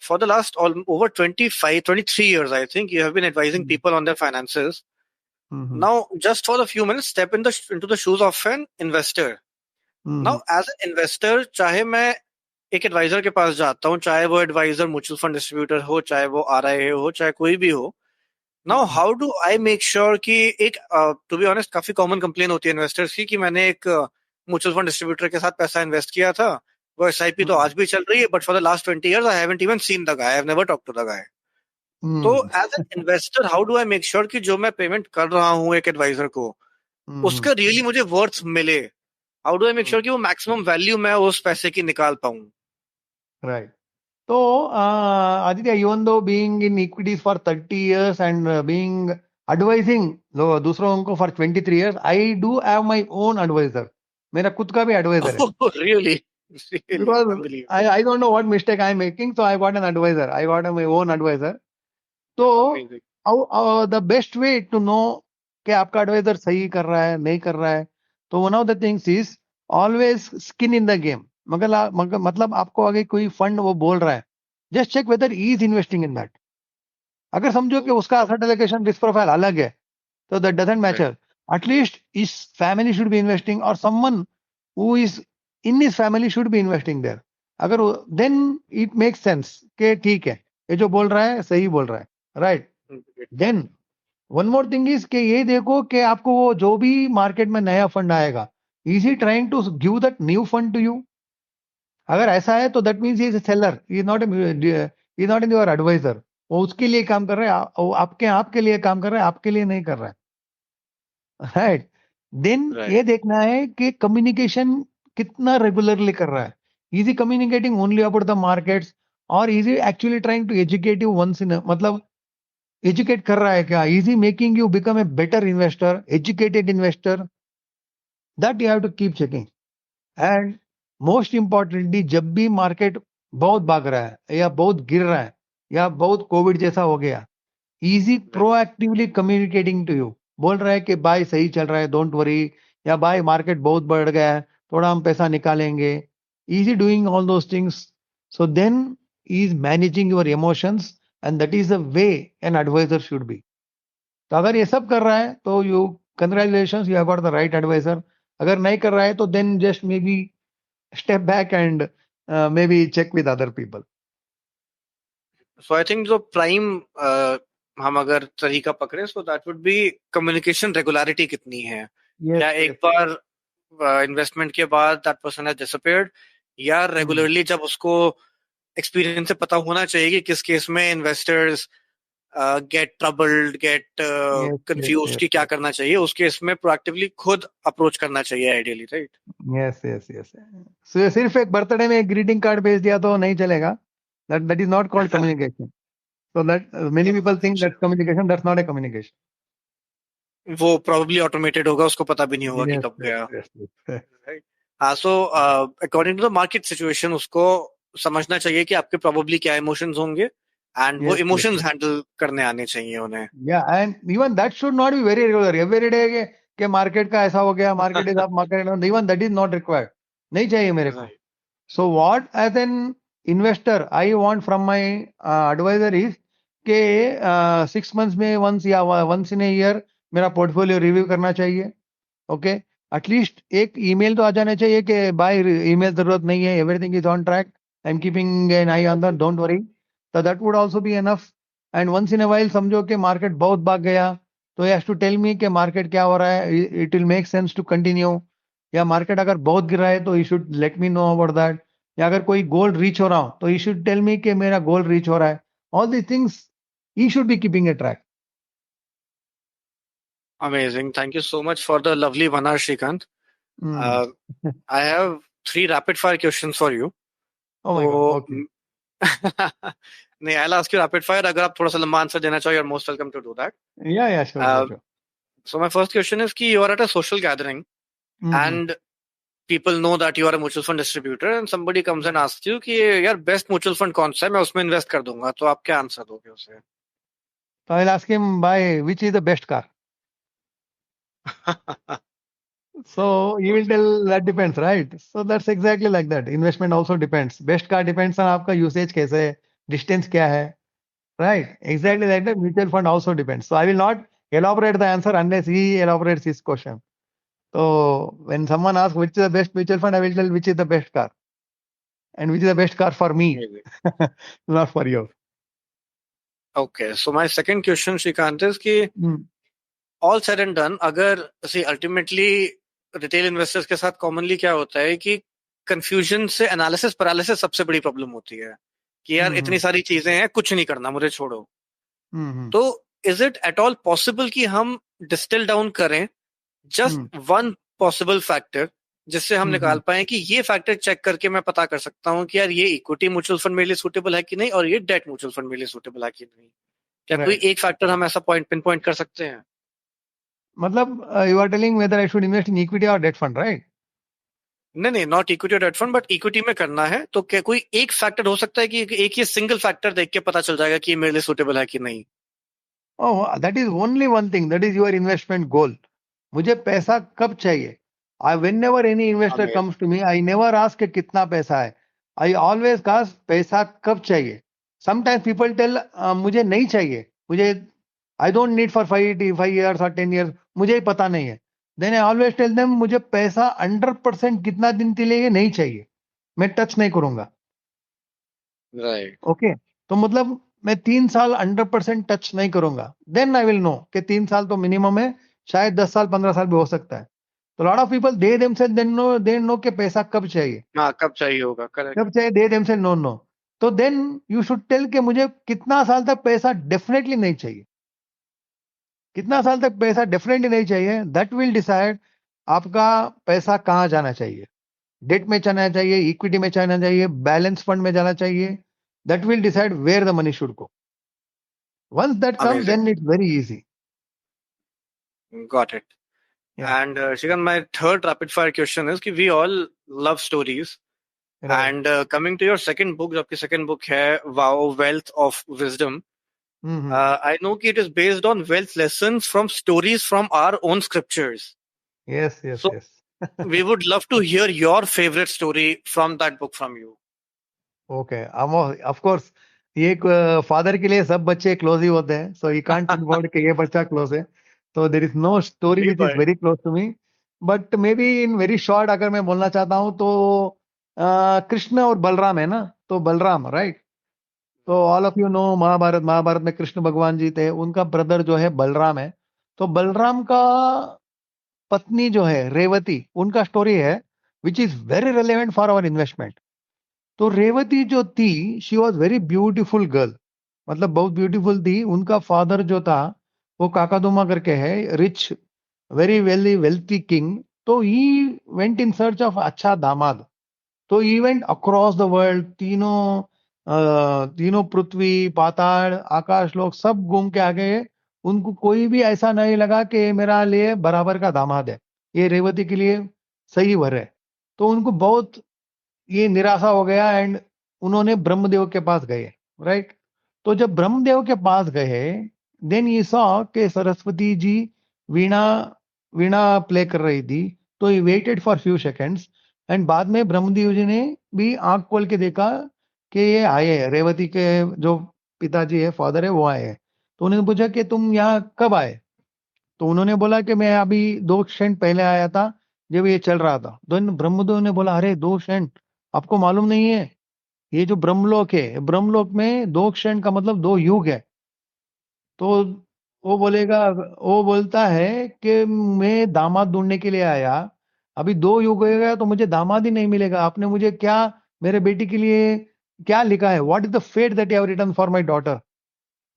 for the last over 25, 23 years, I think you have been advising people on their finances. Now, just for a few minutes, step into the shoes of an investor. Now, as an investor, चाहे मैं एक adviser के पास जाता हूँ, चाहे वो adviser mutual fund distributor हो, चाहे वो आरआई हो, चाहे कोई भी हो। Now how do I make sure कि एक, टू बी ऑनेस्ट, काफी कॉमन कंप्लेन होती है इन्वेस्टर्स की कि मैंने एक म्यूचुअल फंड डिस्ट्रीब्यूटर के साथ पैसा इन्वेस्ट किया था, वो एसआईपी तो आज भी चल रही है, but for the last 20 years I haven't even seen the guy, I have never talk to the guy. तो as an investor how do I make sure कि जो मैं पेमेंट कर रहा हूँ एक एडवाइजर को, उसका रियली मुझे वर्थ मिले? How do I make sure कि वो मैक्सिमम वैल्यू मैं उस पैसे की निकाल पाऊं? Right. So, Aditya, even though being in equities for 30 years and being advising दूसरों को for 23 years, I do have my own advisor. मेरा खुद का भी advisor है. Really? Really? Because Unbelievable. I don't know what mistake I am making, so I got an advisor. I got my own advisor. So, Amazing. the best way to know कि आपका advisor सही कर रहा है, नहीं कर रहा है, तो one of the things is always skin in the game. मतलब आपको आगे कोई फंड वो बोल रहा है, just check whether he is investing in that. अगर समझो कि उसका एसेट एलोकेशन रिस्क प्रोफाइल अलग है, तो दैट डजंट मैटर। एटलीस्ट इस फैमिली शुड बी इन्वेस्टिंग, और someone who is in his family should be investing there. अगर देन इट मेक्स सेंस कि ठीक है, ये जो बोल रहा है सही बोल रहा है, right. Then one more thing is कि ये देखो कि आपको वो जो भी मार्केट में नया फंड आएगा, is he trying to give that new fund to you? अगर ऐसा है तो that means he is a seller, is not is not in your adviser. वो उसके लिए काम कर रहा है, वो आपके लिए काम कर रहा है, आपके लिए नहीं कर रहा है, राइट। देन ये देखना है कि कम्युनिकेशन कितना रेगुलरली कर रहा है। Is he communicating only about the markets, और is he actually trying to educate you once in, मतलब एजुकेट कर रहा है क्या? Is he making you become a better investor, educated investor? That you have to keep checking. And most importantly, जब भी market बहुत भाग रहा है या बहुत गिर रहा है या बहुत कोविड जैसा हो गया, is he proactively communicating to you, बोल रहा है कि भाई सही चल रहा है, डोंट वरी, या भाई मार्केट बहुत बढ़ गया है, थोड़ा हम पैसा निकालेंगे। Is he doing all those things, so then is managing your emotions, and that is the way an adviser should be. तो अगर ये सब कर रहा है तो you congratulation, you have got the right adviser. अगर नहीं कर रहा है तो then just may be step back and maybe check with other people. So I think जो प्राइम हम अगर तरीका पकड़े, so that would be communication regularity कितनी है। Yes, क्या एक yes. बार इन्वेस्टमेंट के बाद दैट पर्सन हैज डिसअपीयर्ड, या हम्म, रेगुलरली जब उसको एक्सपीरियंस से पता होना चाहिए कि किस केस में investors get troubled, get yes yes confuse yes कि क्या करना चाहिए, उस केस में प्रोएक्टिवली खुद अप्रोच करना चाहिए ideally, right? Yes yes yes. सिर्फ एक बर्थडे में एक ग्रीटिंग कार्ड भेज दिया तो नहीं चलेगा। That is not called communication. So that many people think that communication, that's not a communication. वो प्रोबेबली ऑटोमेटेड होगा, उसको पता भी नहीं होगा कि यस कब यस गया, यस यस राइट? हाँ, so according to the market situation उसको समझना चाहिए कि आपके प्रोबेबली क्या इमोशंस होंगे, एंड वो यस यस। इमोशंस हैंडल करने आने चाहिए उन्हें। Yeah, and even that should not be very regular. Every day के मार्केट का ऐसा हो गया, market is up, market even that is not required. नहीं चाहिए मेरे को। Right. So what as an investor I want from my advisor is के 6 months में once या once in a year मेरा पोर्टफोलियो रिव्यू करना चाहिए। ओके, एटलीस्ट एक ईमेल तो आ जाना चाहिए कि भाई ईमेल जरूरत नहीं है, everything is on track, I am keeping an eye on that, don't worry. तो that would also be enough. And once in a while समझो कि मार्केट बहुत भाग गया तो हैज टू टेल मी कि मार्केट क्या हो रहा है, it will make sense to continue. या मार्केट अगर बहुत गिर रहा है तो you should let me know about that. या अगर कोई गोल रीच हो रहा हो तो यू शुड टेल मी कि मेरा गोल रीच हो रहा है। All these things he should be keeping A track. Amazing. Thank you so much for the lovely one hour, Shrikant. Oh Uh, I have three rapid fire questions for you. My god, तो okay. नहीं, I'll ask you rapid fire. अगर आप थोड़ा सा लंबा answer देना चाहो, you're most welcome to do that. या sure sure Uh, sure. so my first question is कि you are at a social gathering and people know that you are a mutual fund distributor and somebody comes and asks you कि यार best mutual fund कौन सा है, मैं उसमें invest कर दूंगा, तो आप क्या आंसर दोगे उसे? So I'll ask him, by which is the best car? So he will Okay. tell that depends, right? So that's exactly like that. Investment also depends. Best car depends on आपका usage कैसे है, distance क्या है, right? Exactly like that. Mutual fund also depends. So I will not elaborate the answer unless he elaborates his question. So when someone asks which is the best mutual fund, I will tell which is the best car and which is the best car for me, Amazing. not for you. Okay. So my second question, Shrikant, is कि Hmm. All said and done, अगर see ultimately retail investors के साथ commonly क्या होता है कि confusion से analysis paralysis सबसे बड़ी प्रॉब्लम होती है कि यार Hmm. इतनी सारी चीजें हैं, कुछ नहीं करना, मुझे छोड़ो। Hmm. तो is it at all possible कि हम डिस्टिल डाउन करें Hmm. Just one possible factor, जिससे हम Hmm. निकाल पाए कि ये फैक्टर चेक करके मैं पता कर सकता हूँ कि यार ये इक्विटी म्यूचुअल फंड मेरे लिए सूटेबल है कि नहीं, और ये डेट म्यूचुअल फंड मेरे लिए सूटेबल है कि नहीं? क्या कोई Right. एक फैक्टर हम ऐसा पॉइंट पिन पॉइंट कर सकते हैं? मतलब you are telling whether I should invest in equity or debt fund, right? नहीं नहीं, नॉट इक्विटी और डेट फंड, बट इक्विटी में करना है तो क्या कोई एक फैक्टर हो सकता है कि एक ही सिंगल फैक्टर देख के पता चल जाएगा कि ये मेरे लिए सूटेबल है कि नहीं? Oh, that is only one thing. That is your investment goal. मुझे पैसा कब चाहिए? Whenever any investor comes amazing. to me, I never ask कि कितना पैसा है. I always ask पैसा कब चाहिए. Sometimes people tell मुझे नहीं चाहिए. मुझे I don't need for 5 years or 10 years. मुझे ही पता नहीं है. Then I always tell them मुझे पैसा 100% कितना दिन के लिए नहीं चाहिए. मैं टच नहीं करूंगा. राइट। ओके, तो मतलब मैं 3 साल 100% टच नहीं करूंगा, देन आई विल नो कि 3 साल तो मिनिमम है, शायद 10 साल 15 साल भी हो सकता है। तो lot of people they them से दे नो के पैसा कब चाहिए, हाँ, कब चाहिए होगा, करेक्ट। कब चाहिए, दे देम से नो नो। तो देन यू शुड टेल के मुझे कितना साल तक पैसा डेफिनेटली नहीं चाहिए, कितना साल तक पैसा डेफिनेटली नहीं चाहिए, दैट विल डिसाइड आपका पैसा कहाँ जाना चाहिए। डेट में जाना चाहिए, इक्विटी में जाना चाहिए, बैलेंस फंड में जाना चाहिए, that will decide where the money should go. Once that comes, amazing, then it's very easy. Got it. Yeah, and शिकन, my third rapid fire question is कि we all love stories, right. And coming to your second book, जो आपकी second book है wow wealth of wisdom, Mm-hmm. I know कि it is based on wealth lessons from stories from our own scriptures. Yes, yes, So yes. we would love to hear your favorite story from that book from you. Okay. Of course, ये father के लिए सब बच्चे close ही होते हैं, so you can't think about कि ये बच्चा क्लोज है. So there is no story ji which is भाई। very close to me. But maybe in very short अगर मैं बोलना चाहता हूँ तो कृष्ण और बलराम है ना, तो बलराम, राइट? तो all of you know Mahabharat, Mahabharat में कृष्ण भगवान जी थे, उनका ब्रदर जो है बलराम है। तो बलराम का पत्नी जो है रेवती, उनका स्टोरी है which is very relevant for our investment. तो रेवती जो थी, she was very beautiful girl, मतलब बहुत ब्यूटीफुल थी। उनका फादर जो था वो काकादुमा करके है, रिच, वेरी वेली वेल्थी किंग। तो he went in search of अच्छा दामाद। तो he went across the world, तीनों पृथ्वी पाताल आकाश लोग सब घूम के आ गए। उनको कोई भी ऐसा नहीं लगा कि ये मेरा लिए बराबर का दामाद है, ये रेवती के लिए सही वर है। तो उनको बहुत ये निराशा हो गया एंड उन्होंने ब्रह्मदेव के पास गए, राइट। तो जब ब्रह्मदेव के पास गए, देन ये सॉ के सरस्वती जी वीणा वीणा प्ले कर रही थी। तो he waited for few seconds and बाद में ब्रह्मदेव जी ने भी आंख खोल के देखा कि ये आए हैं, रेवती के जो पिताजी है, फादर है, वो आए हैं। तो उन्होंने पूछा कि तुम यहाँ कब आए? तो उन्होंने बोला कि मैं अभी 2 क्षण पहले आया था, जब ये चल रहा था। तो ब्रह्मदेव ने बोला, अरे 2 क्षण, आपको मालूम नहीं है ये जो ब्रह्मलोक है, ब्रह्मलोक में 2 क्षण का मतलब 2 युग है। तो वो बोलता है कि मैं दामाद ढूंढने के लिए आया, अभी 2 युग हो गया तो मुझे दामाद ही नहीं मिलेगा। आपने मुझे क्या, मेरे बेटी के लिए क्या लिखा है? What is the fate that you have written for my daughter?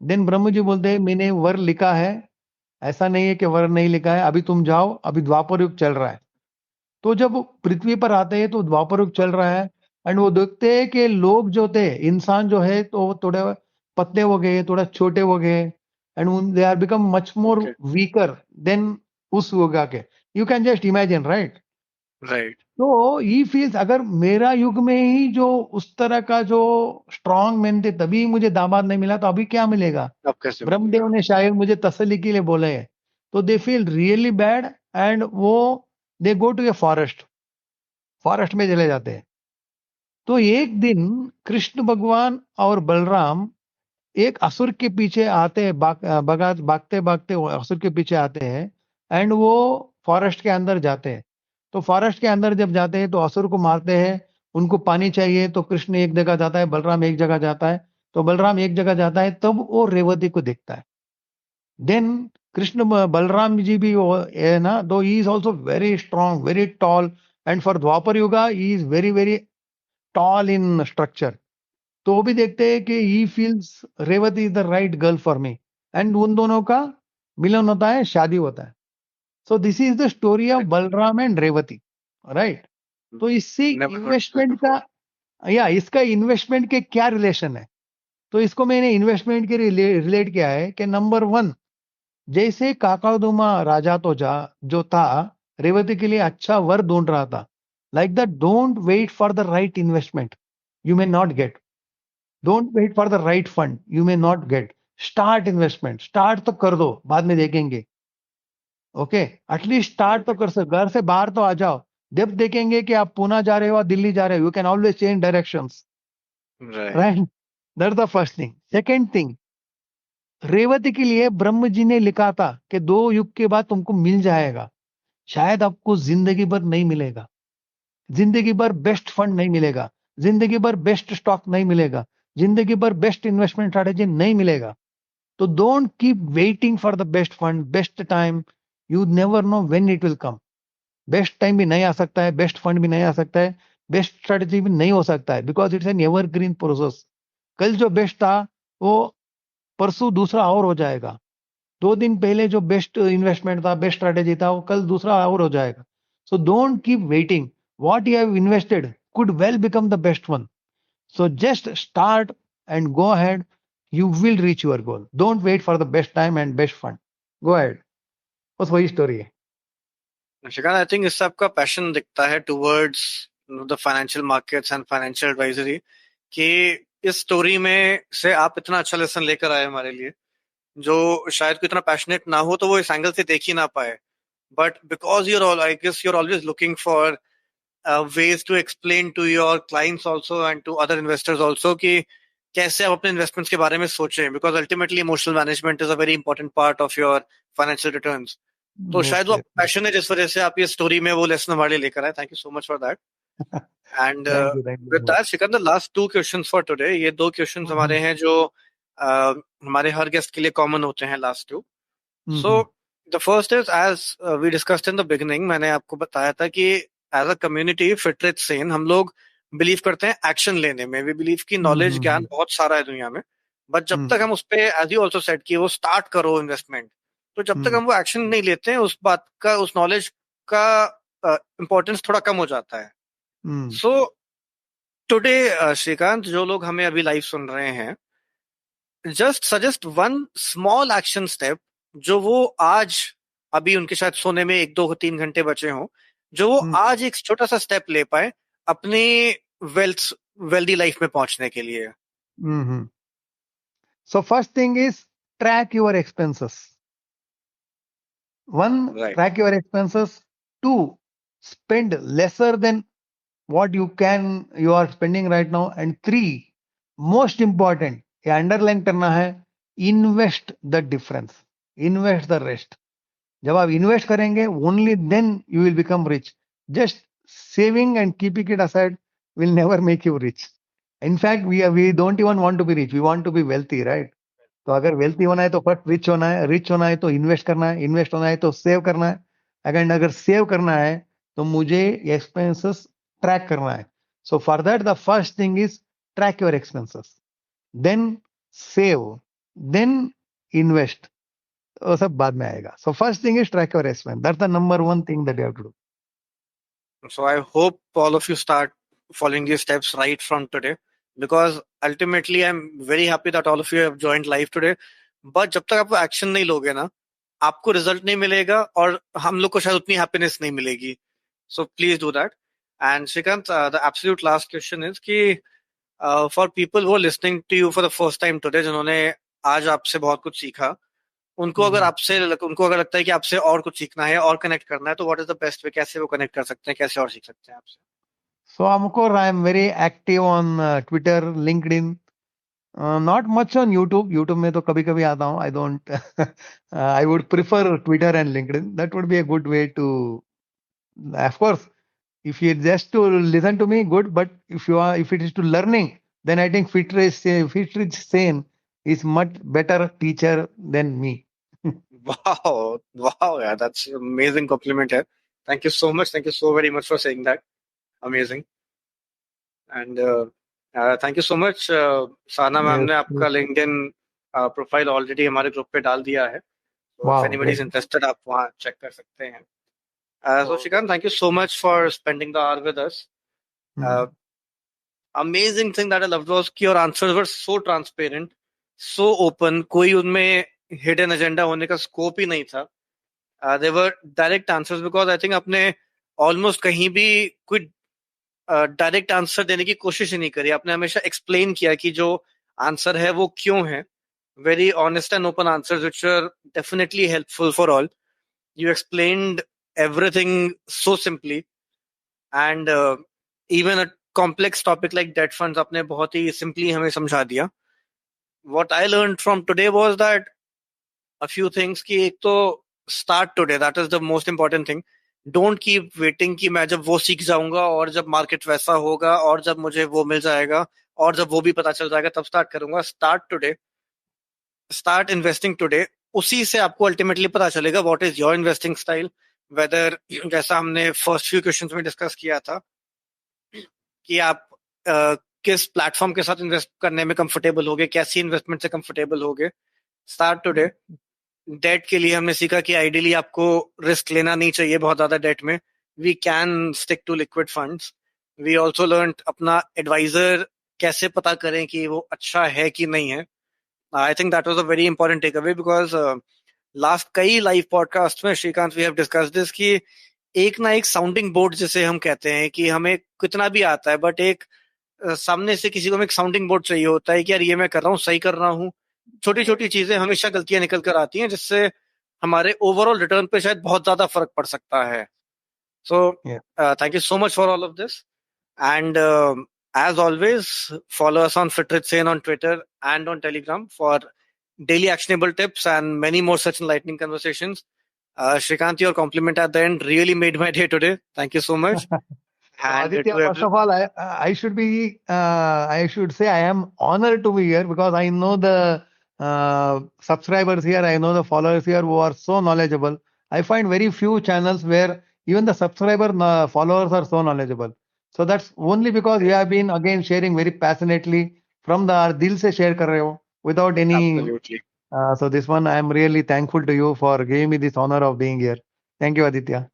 Then Brahma ji बोलते हैं, मैंने वर लिखा है, ऐसा नहीं है कि वर नहीं लिखा है, अभी तुम जाओ, अभी द्वापर युग चल रहा है। तो जब वो पृथ्वी पर आते हैं तो द्वापर युग चल रहा है एंड वो देखते हैं कि लोग जो थे, इंसान जो है, तो थोड़े पतले हो गए, थोड़ा छोटे हो गए and they are become much more Okay. Weaker than उस युग के। You can just imagine, right. Right. तो ही फील्स, अगर मेरा युग में ही जो उस तरह का जो स्ट्रांग मैन थे तभी मुझे दामाद नहीं मिला, तो अभी क्या मिलेगा? अब कैसे ब्रह्मदेव मिलेगा? ने शायद मुझे तसल्ली के लिए बोले है। तो they feel really bad and वो they go to a forest, forest में चले जाते हैं। तो एक दिन कृष्ण भगवान और बलराम एक असुर के पीछे आते हैं, भागते भागते वो असुर के पीछे आते हैं एंड वो फॉरेस्ट के अंदर जाते हैं। तो फॉरेस्ट के अंदर जब जाते हैं तो असुर को मारते हैं। उनको पानी चाहिए तो कृष्ण एक जगह जाता है, बलराम एक जगह जाता है। तो बलराम एक जगह जाता है, तब वो रेवती को देखता है। देन कृष्ण बलराम जी भी वो है ना, दो he is also very strong, very tall and for Dvapar yuga he is very very tall in structure. तो वो भी देखते हैं कि he feels Revati is the right girl for me and उन दोनों का मिलन होता है, शादी होता है। So this is the story of Balram and Revati, right. तो इससे Never heard of this investment before. का, या इसका इन्वेस्टमेंट के क्या रिलेशन है? तो इसको मैंने इन्वेस्टमेंट के रिलेट किया है कि नंबर 1, जैसे काकादुमा राजा तो जो था, रेवती के लिए अच्छा वर ढूंढ रहा था, like that don't wait for the right investment, you may not get. Don't wait for the right fund, you may not get. Start investment, start तो कर दो, बाद में देखेंगे। ओके, एटलीस्ट स्टार्ट तो कर सकते, घर से बाहर तो आ जाओ। जब देखेंगे कि आप पुणे जा रहे हो या दिल्ली जा रहे हो, you can always change directions, Right. Right. That's the first thing. Second thing, Revati के लिए ब्रह्म जी ने लिखा था कि 2 युग के बाद तुमको मिल जाएगा, शायद आपको जिंदगी भर नहीं मिलेगा, जिंदगी भर बेस्ट फंड नहीं मिलेगा, जिंदगी भर बेस्ट स्टॉक नहीं मिलेगा, जिंदगी भर बेस्ट इन्वेस्टमेंट स्ट्रैटेजी नहीं मिलेगा। तो don't keep waiting for the best fund, best time, you never know when it will come. Best time भी नहीं आ सकता है, बेस्ट फंड भी नहीं आ सकता है, बेस्ट स्ट्रेटेजी भी नहीं हो सकता है, because it's an evergreen process. कल जो बेस्ट था वो परसों दूसरा और हो जाएगा। 2 दिन पहले जो बेस्ट इन्वेस्टमेंट था, बेस्ट स्ट्रेटेजी था, वो कल दूसरा और हो जाएगा। So don't keep waiting, what you have invested could well become the best one. So just start and go ahead. You will reach your goal. Don't wait for the best time and best fund. Go ahead. बस वही story है। शिकान, I think इससे आपका passion दिखता है towards the financial markets and financial advisory, कि इस story में से आप इतना अच्छा लेसन लेकर आए हमारे लिए, जो शायद कोई इतना पैशनेट ना हो तो वो इस एंगल से देख ही ना पाए। But because your all I guess your always looking for ways to explain to your clients also and to other investors also कि कैसे आप अपने इन्वेस्टमेंट्स के बारे में सोचें, because ultimately emotional management is a very important part of your financial returns. तो Yes, शायद वो yes. पैशन है जिस वजह से आप ये स्टोरी में वो लेसन हमारे लिए लेकर आए। Thank you so much for that. And Thank you with very that much. Sikandar, last 2 questions for today. ये 2 क्वेश्चंस हमारे हैं जो हमारे हर गेस्ट के लिए कॉमन होते हैं, last 2। So Mhm. The first is, as we discussed in the beginning, मैंने आपको बताया था कि as a community fit rich Sen हम लोग बिलीव करते हैं एक्शन लेने में. वी बिलीव कि नॉलेज ज्ञान बहुत सारा है दुनिया में, बट जब तक हम उस पे, एज यू ऑल्सो सेड, कि वो स्टार्ट करो इन्वेस्टमेंट, तो जब तक हम वो एक्शन नहीं लेते हैं उस बात का, उस नॉलेज का इम्पोर्टेंस थोड़ा कम हो जाता है. सो टुडे श्रीकांत, जो लोग हमें अभी लाइव सुन रहे हैं, just suggest one small action step जो वो आज, अभी उनके शायद सोने में 1 2 3 घंटे बचे हों, जो वो आज एक छोटा सा स्टेप ले पाए अपनी वेल्दी लाइफ में पहुंचने के लिए. So first thing is track your expenses. One, Right. track your expenses. Two, spend lesser than what you are spending right now. And three, most important, ये underline करना है, invest the difference, invest the rest. जब आप invest करेंगे, only then you will become rich. Just saving and keeping it aside will never make you rich. In fact, we don't even want to be rich. We want to be wealthy, right? तो अगर wealthy होना है तो first rich होना है, rich होना है तो इन्वेस्ट करना है, इन्वेस्ट होना है तो सेव करना है, अगर सेव करना है तो मुझे एक्सपेंसेस ट्रैक करना है. So for that the first thing is track your expenses, then save, then invest. वो सब बाद में आएगा. So first thing is track your expense. That's the number one thing that you have to do. So I hope all of you start following these steps right from today, because ultimately I'm very happy that all of you have joined live today. But जब तक आप वो action नहीं लोगे ना, आपको result नहीं मिलेगा और हम लोग को शायद उतनी हैप्पीनेस नहीं मिलेगी. So please do that. And Shrikant, the absolute last question is कि for people who are listening to you for the first time today, जिन्होंने आज आपसे बहुत कुछ सीखा, उनको अगर लगता है कि आपसे और कुछ सीखना है और कनेक्ट करना है, तो what is the best way, कैसे वो कनेक्ट कर सकते हैं, कैसे और सीख सकते हैं आपसे? So Amkur, I am very active on Twitter, LinkedIn. Not much on YouTube. YouTube में तो कभी कभी आता हूँ. I don't. I would prefer Twitter and LinkedIn. That would be a good way to. Of course, if you just to listen to me, good. But if it is to learning, then I think Fitrich Sen is much better teacher than me. Wow, yeah, that's an amazing compliment here. Thank you so much. Thank you so very much for saying that. Amazing. And thank you so much. Sana ma'am ने आपका LinkedIn profile already हमारे group पे डाल दिया है. So if anybody is interested, आप वहाँ check कर सकते हैं. So Shrikant, thank you so much for spending the hour with us. Amazing thing that I loved was कि your answers were so transparent, so open. कोई उनमें hidden agenda होने का scope ही नहीं था. They were direct answers, because I think आपने almost कहीं भी कोई डायरेक्ट आंसर देने की कोशिश ही नहीं करी. आपने हमेशा एक्सप्लेन किया कि जो आंसर है वो क्यों है. Very honest and open answers which are definitely helpful for all. You explained everything so simply, and even a complex topic like debt funds आपने बहुत ही सिंपली हमें समझा दिया. What I learned from today was that a few things, कि एक तो start today, that is the most important thing. Don't keep waiting कि मैं जब वो सीख जाऊंगा और जब मार्केट वैसा होगा और जब मुझे वो मिल जाएगा और जब वो भी पता चल जाएगा तब स्टार्ट करूंगा. Start today, start investing today. उसी से आपको अल्टीमेटली पता चलेगा what is your investing style, whether, जैसा हमने फर्स्ट फ्यू क्वेश्चंस में डिस्कस किया था, कि आप किस प्लेटफॉर्म के साथ इन्वेस्ट करने में कंफर्टेबल होगे, कैसी इन्वेस्टमेंट से कंफर्टेबल होगे. Start today. डेट के लिए हमने सीखा कि आइडियली आपको रिस्क लेना नहीं चाहिए बहुत ज्यादा डेट में. We can stick to liquid funds. We also learn अपना एडवाइजर कैसे पता करें कि वो अच्छा है कि नहीं है. I think that was a very important takeaway, because last कई लाइव पॉडकास्ट में Srikanth we have discuss this कि एक ना एक साउंडिंग बोर्ड जिसे हम कहते हैं, कि हमें कितना भी आता है बट एक सामने से किसी को एक साउंडिंग बोर्ड चाहिए होता है कि यार ये मैं कर रहा हूँ, सही कर रहा हूँ. छोटी छोटी चीजें हमेशा गलतियां निकल कर आती हैं जिससे हमारे ओवरऑल रिटर्न पे शायद बहुत ज्यादा फर्क पड़ सकता है. So thank you so much for all of this, and as always, follow us on FitRichSane on Twitter and on Telegram for daily actionable tips and many more such enlightening conversations. Shrikant, your compliment at the end really made my day today. Thank you so much. And Aditya, first of all, I should say I am honored to be here, because I know the subscribers here, I know the followers here who are so knowledgeable. I find very few channels where even the followers are so knowledgeable. So that's only because you have been again sharing very passionately from the dil se share kar rahe ho without any. Absolutely. So this one I am really thankful to you for giving me this honor of being here. Thank you, Aditya.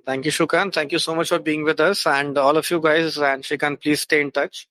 Thank you, Shrikant. Thank you so much for being with us. And all of you guys and Shrikant, please stay in touch.